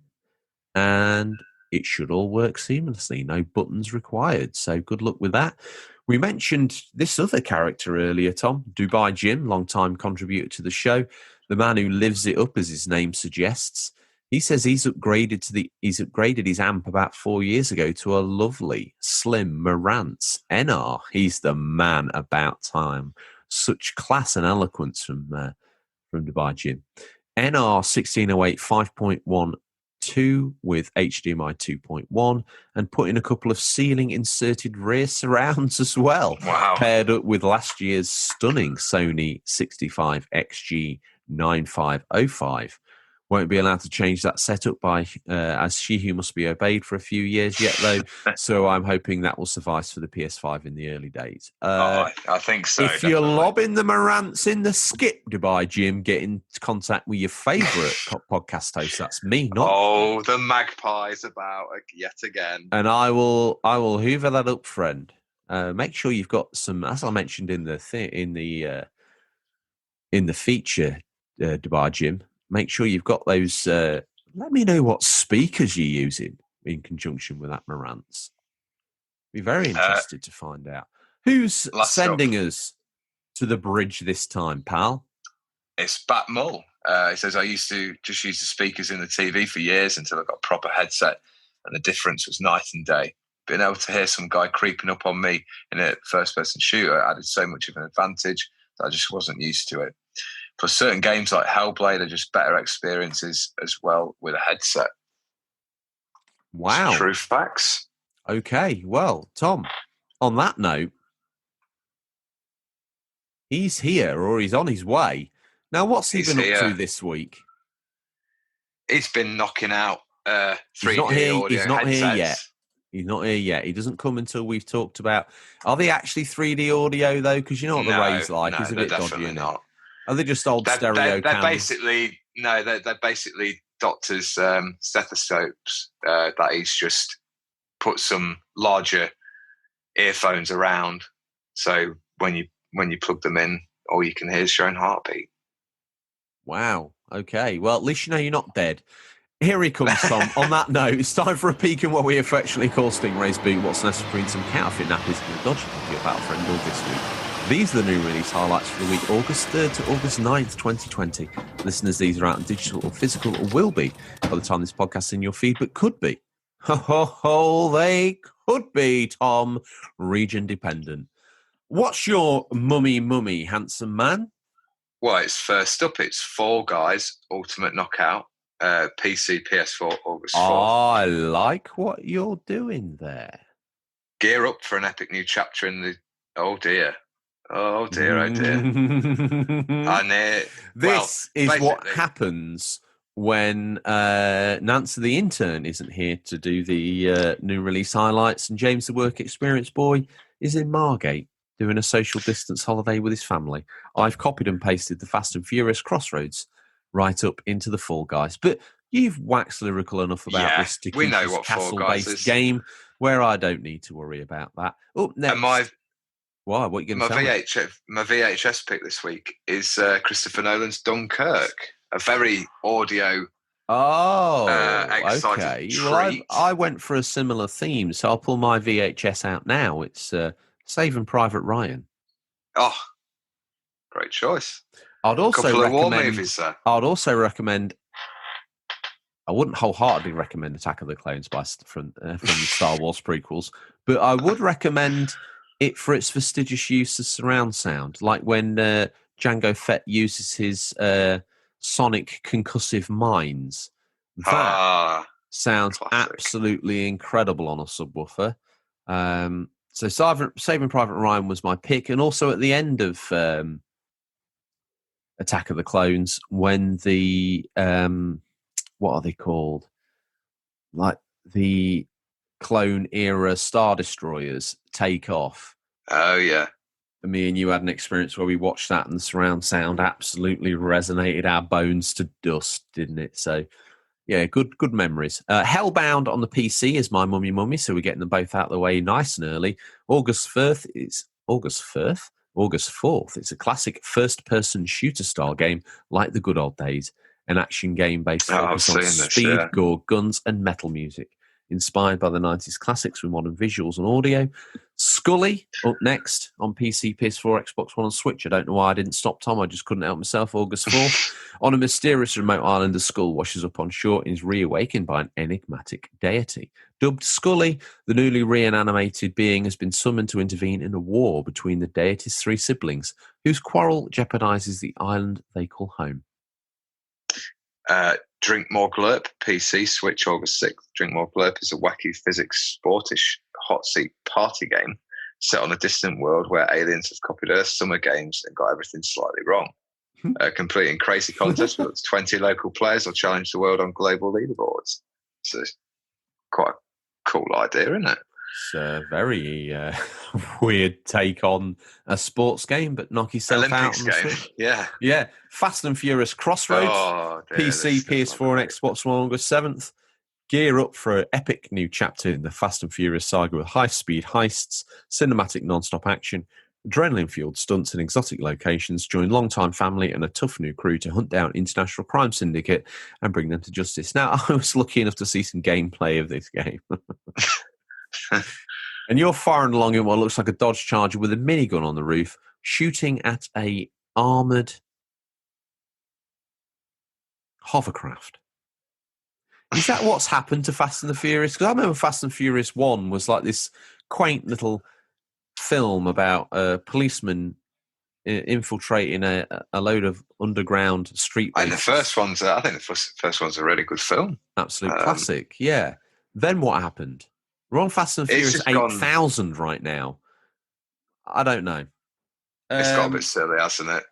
and it should all work seamlessly. No buttons required. So good luck with that. We mentioned this other character earlier, Tom, Dubai Jim, long-time contributor to the show, the man who lives it up, as his name suggests. He says he's upgraded his amp about 4 years ago to a lovely, slim Marantz NR. He's the man about time. Such class and eloquence from Dubai Jim. NR 1608 5.12 with HDMI 2.1 and put in a couple of ceiling inserted rear surrounds as well. Wow. Paired up with last year's stunning Sony 65XG 9505. Won't be allowed to change that setup by as she who must be obeyed for a few years yet, though. So I'm hoping that will suffice for the PS5 in the early days. I think so. If you're lobbing the Marantz in the skip, Dubai Jim, get in contact with your favourite podcast host. That's me, not. Oh, the magpies about yet again. And I will hoover that up, friend. Make sure you've got some, as I mentioned in the feature, Dubai Jim. Make sure you've got those. Let me know what speakers you're using. in conjunction with Atmarantz? Be very interested to find out. Who's sending us to the bridge this time, pal? It's Bat Mull. He says, I used to just use the speakers in the TV for years until I got a proper headset, and the difference was night and day. Being able to hear some guy creeping up on me in a first-person shooter added so much of an advantage that I just wasn't used to it. For certain games like Hellblade are just better experiences as well with a headset. Wow. It's true facts. Okay, well, Tom, on that note, he's here or he's on his way. Now, what's he been up to this week? He's been knocking out 3D audio He's not headsets. here yet. He's not here yet. He doesn't come until we've talked about... Are they actually 3D audio, though? Because you know what the Ray's like. No, He's a bit dodgy, definitely not. Are they just old stereo they're cams? basically... No, they're basically doctor's stethoscopes that he's just put some larger earphones around. So when you plug them in, all you can hear is your own heartbeat. Wow. Okay. Well, at least you know you're not dead. Here he comes, Tom. On that note, it's time for a peek in what we affectionately call Stingrays boot. What's necessary in some counterfeit nappies and a dodgy copy of Battlefriend all this week. These are the new release highlights for the week, August 3rd to August 9th, 2020. Listeners, these are out in digital or physical, or will be by the time this podcast is in your feed, but could be. They could be, Tom. Region dependent. What's your mummy, handsome man? Well, it's first up. It's Fall Guys Ultimate Knockout, PC, PS4, August 4th. I like what you're doing there. Gear up for an epic new chapter in the... Oh, dear. This is what happens when Nancy the intern isn't here to do the new release highlights, and James the work experience boy is in Margate doing a social distance holiday with his family. I've copied and pasted the Fast and Furious Crossroads right up into the Fall Guys. But you've waxed lyrical enough about this castle-based game where I don't need to worry about that. Up next... Why? What are you going to tell me? My VHS pick this week is Christopher Nolan's Dunkirk, a very audio exciting treat. Well, I went for a similar theme, so I'll pull my VHS out now. It's Saving Private Ryan. Oh, great choice. I'd also recommend war movies, sir. I'd also recommend... I wouldn't wholeheartedly recommend Attack of the Clones from the Star Wars prequels, but I would recommend... it for its fastidious use of surround sound, like when Jango Fett uses his sonic concussive mines. That sounds classic. Absolutely incredible on a subwoofer. So Saving Private Ryan was my pick, and also at the end of Attack of the Clones, when the what are they called? Like the clone era Star Destroyers take off. Oh yeah. And me and you had an experience where we watched that and the surround sound absolutely resonated our bones to dust, didn't it? So yeah, good memories. Hellbound on the PC is my mummy, so we're getting them both out of the way nice and early. August 4th. It's a classic first-person shooter-style game like the good old days. An action game based on speed, gore, guns, and metal music. Inspired by the 90s classics with modern visuals and audio. Scully, up next on PC, PS4, Xbox One and Switch. I don't know why I didn't stop, Tom. I just couldn't help myself. August 4th. On a mysterious remote island, a skull washes up on shore and is reawakened by an enigmatic deity. Dubbed Scully, the newly reanimated being has been summoned to intervene in a war between the deity's three siblings, whose quarrel jeopardizes the island they call home. Drink More Glurp, PC, Switch, August 6th. Drink More Glurp is a wacky physics sportish hot seat party game set on a distant world where aliens have copied Earth's summer games and got everything slightly wrong. Completing crazy contests with 20 local players will challenge the world on global leaderboards. So it's quite a cool idea, isn't it? It's a very weird take on a sports game, but knock yourself Olympics out. Game, yeah. Yeah. Fast and Furious Crossroads, PC, PS4 and Xbox One, August 7th. Gear up for an epic new chapter in the Fast and Furious saga with high-speed heists, cinematic non-stop action, Adrenaline-fueled stunts in exotic locations, join longtime family and a tough new crew to hunt down international crime syndicate and bring them to justice. Now, I was lucky enough to see some gameplay of this game. And you're firing along in what looks like a Dodge Charger with a minigun on the roof, shooting at a armoured hovercraft. Is that what's happened to Fast and the Furious? Because I remember Fast and Furious 1 was like this quaint little film about a policeman infiltrating a load of underground street races. And the first one's, I think the first one's a really good film. Absolute classic, yeah. Then what happened? We're on Fast and Furious 8,000 right now. I don't know. It's got a bit silly, hasn't it?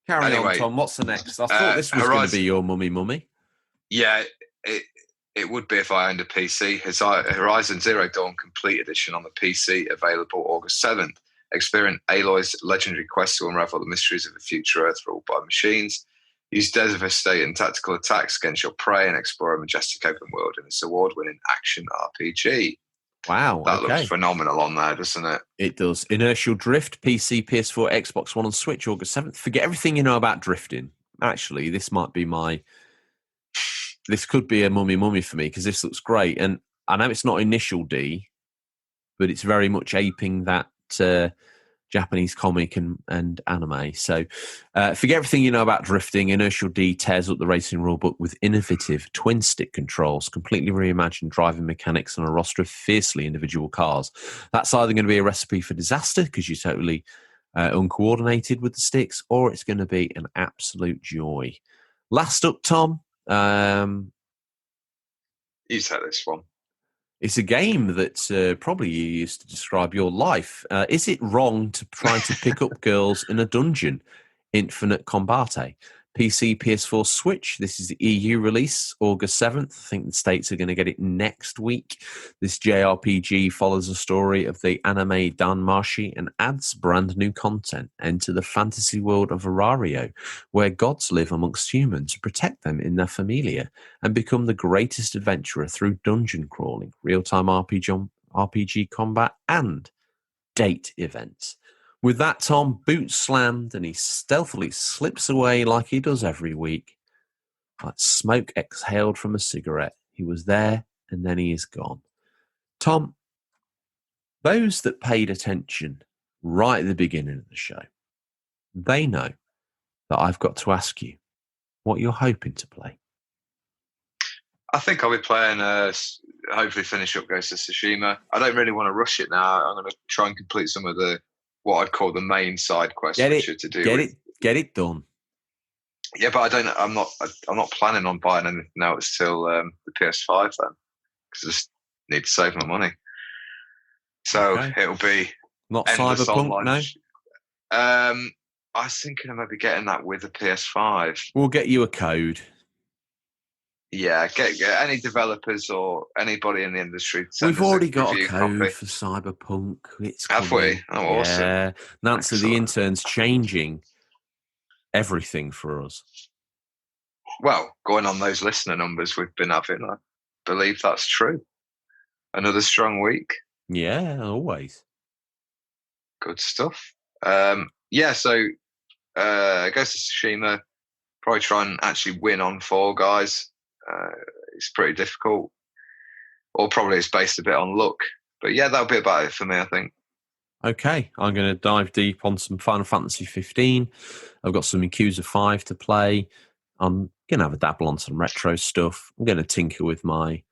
Carry on, Tom. What's the next? I thought this was going to be your mummy. Yeah, it would be if I owned a PC. Horizon Zero Dawn Complete Edition on the PC, available August 7th. Experience Aloy's legendary quest to unravel the mysteries of a future Earth ruled by machines. Use devastating tactical attacks against your prey and explore a majestic open world in this award-winning action RPG. Wow, that looks phenomenal on there, doesn't it? It does. Inertial Drift, PC, PS4, Xbox One and Switch, August 7th. Forget everything you know about drifting. Actually, this might be this could be a mummy for me because this looks great. And I know it's not Initial D, but it's very much aping that Japanese comic and anime. So forget everything you know about drifting. Inertial D tears up the racing rulebook with innovative twin-stick controls, completely reimagined driving mechanics and a roster of fiercely individual cars. That's either going to be a recipe for disaster because you're totally uncoordinated with the sticks, or it's going to be an absolute joy. Last up, Tom. You take this one. It's a game that probably you used to describe your life. Is it wrong to try to pick up girls in a dungeon? Infinite Combate. PC, PS4, Switch. This is the EU release, August 7th. I think the States are going to get it next week. This JRPG follows the story of the anime Danmachi and adds brand new content. Enter the fantasy world of Arario, where gods live amongst humans, protect them in their familia, and become the greatest adventurer through dungeon crawling, real-time RPG combat, and date events. With that, Tom, boots slammed, and he stealthily slips away like he does every week. Like smoke exhaled from a cigarette. He was there, and then he is gone. Tom, those that paid attention right at the beginning of the show, they know that I've got to ask you what you're hoping to play. I think I'll be playing, hopefully finish up Ghost of Tsushima. I don't really want to rush it now. I'm going to try and complete some of what I'd call the main side quests, which are to do get it done. Yeah, but I'm not planning on buying anything else till the PS5 then, because I just need to save my money. So it'll be not Cyberpunk, no. I was thinking of maybe getting that with the PS5. We'll get you a code. Yeah, get any developers or anybody in the industry. We've already got a code for Cyberpunk. Have we? Oh, awesome. Yeah. Nancy, the intern's changing everything for us. Well, going on those listener numbers we've been having, I believe that's true. Another strong week. Yeah, always. Good stuff. So Ghost of Tsushima, probably try and actually win on Fall Guys. It's pretty difficult, or probably it's based a bit on luck. But yeah, that'll be about it for me, I think. Okay, I'm going to dive deep on some Final Fantasy 15. I've got some Yakuza 5 to play. I'm going to have a dabble on some retro stuff. I'm going to tinker with my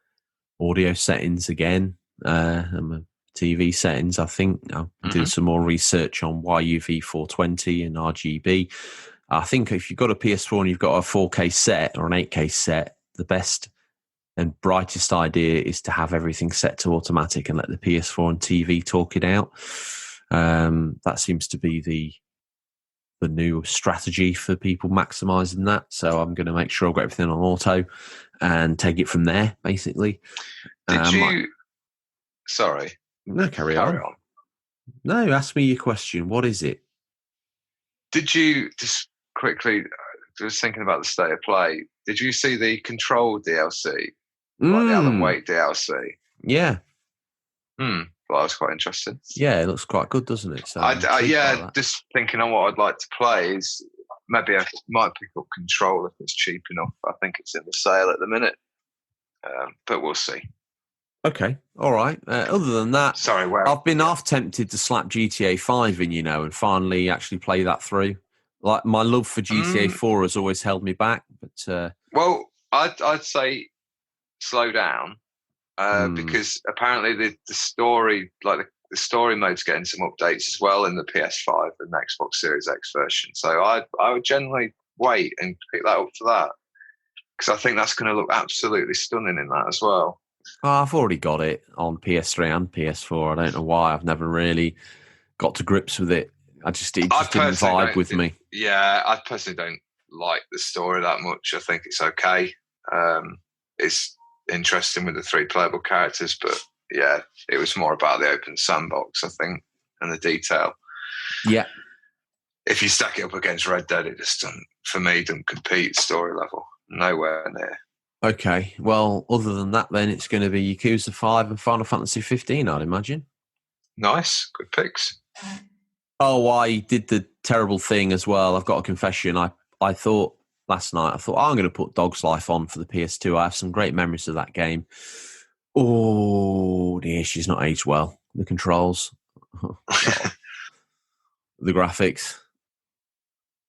audio settings again, and my TV settings. I think I'm doing some more research on YUV 420 and RGB. I think if you've got a PS4 and you've got a 4K set or an 8K set, the best and brightest idea is to have everything set to automatic and let the PS4 and TV talk it out. That seems to be the new strategy for people maximizing that. So I'm going to make sure I've got everything on auto and take it from there, basically. Sorry. No, carry on. No, ask me your question. What is it? Did you, just quickly, just thinking about the state of play, did you see the Control DLC? Like the Alan Wake DLC? Yeah. What but that was quite interesting. Yeah, it looks quite good, doesn't it? So just thinking on what I'd like to play is maybe I might pick up Control if it's cheap enough. I think it's in the sale at the minute, but we'll see. Okay, all right. Other than that, I've been half tempted to slap GTA 5 in, and finally actually play that through. Like, my love for GTA 4 has always held me back, but well, I'd say slow down because apparently the story, like the story mode's getting some updates as well in the PS5 and Xbox Series X version. So I would generally wait and pick that up for that because I think that's going to look absolutely stunning in that as well. I've already got it on PS3 and PS4. I don't know why. I've never really got to grips with it. It just didn't vibe with me. Yeah, I personally don't like the story that much. I think it's okay. It's interesting with the 3 playable characters, but yeah, it was more about the open sandbox, I think, and the detail. Yeah. If you stack it up against Red Dead, it just doesn't compete story level. Nowhere near. Okay, well, other than that, then it's going to be Yakuza 5 and Final Fantasy 15, I'd imagine. Nice, good picks. Oh, I did the terrible thing as well. I've got a confession. I thought last night, I'm going to put Dog's Life on for the PS2. I have some great memories of that game. Oh, dear, she's not aged well. The controls, the graphics.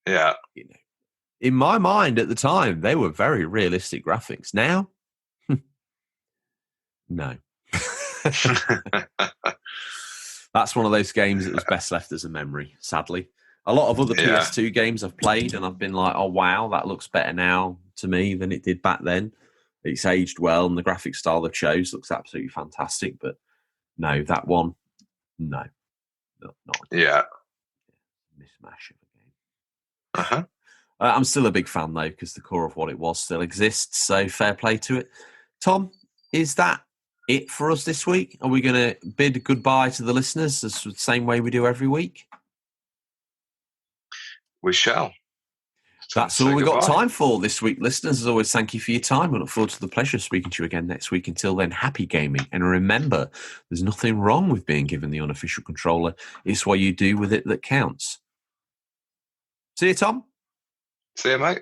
Yeah. In my mind at the time, they were very realistic graphics. Now, no. That's one of those games that was best left as a memory, sadly. A lot of other PS2 games I've played and I've been like, oh, wow, that looks better now to me than it did back then. It's aged well and the graphic style they've chose looks absolutely fantastic. But no, that one, no. Not yeah. Mishmash of a game. Uh-huh. I'm still a big fan, though, because the core of what it was still exists. So fair play to it. Tom, is that it for us this week? Are we going to bid goodbye to the listeners the same way we do every week? We shall. That's all we've got time for this week, listeners. As always, thank you for your time. I look forward to the pleasure of speaking to you again next week. Until then, happy gaming. And remember, there's nothing wrong with being given the unofficial controller. It's what you do with it that counts. See you, Tom. See you, mate.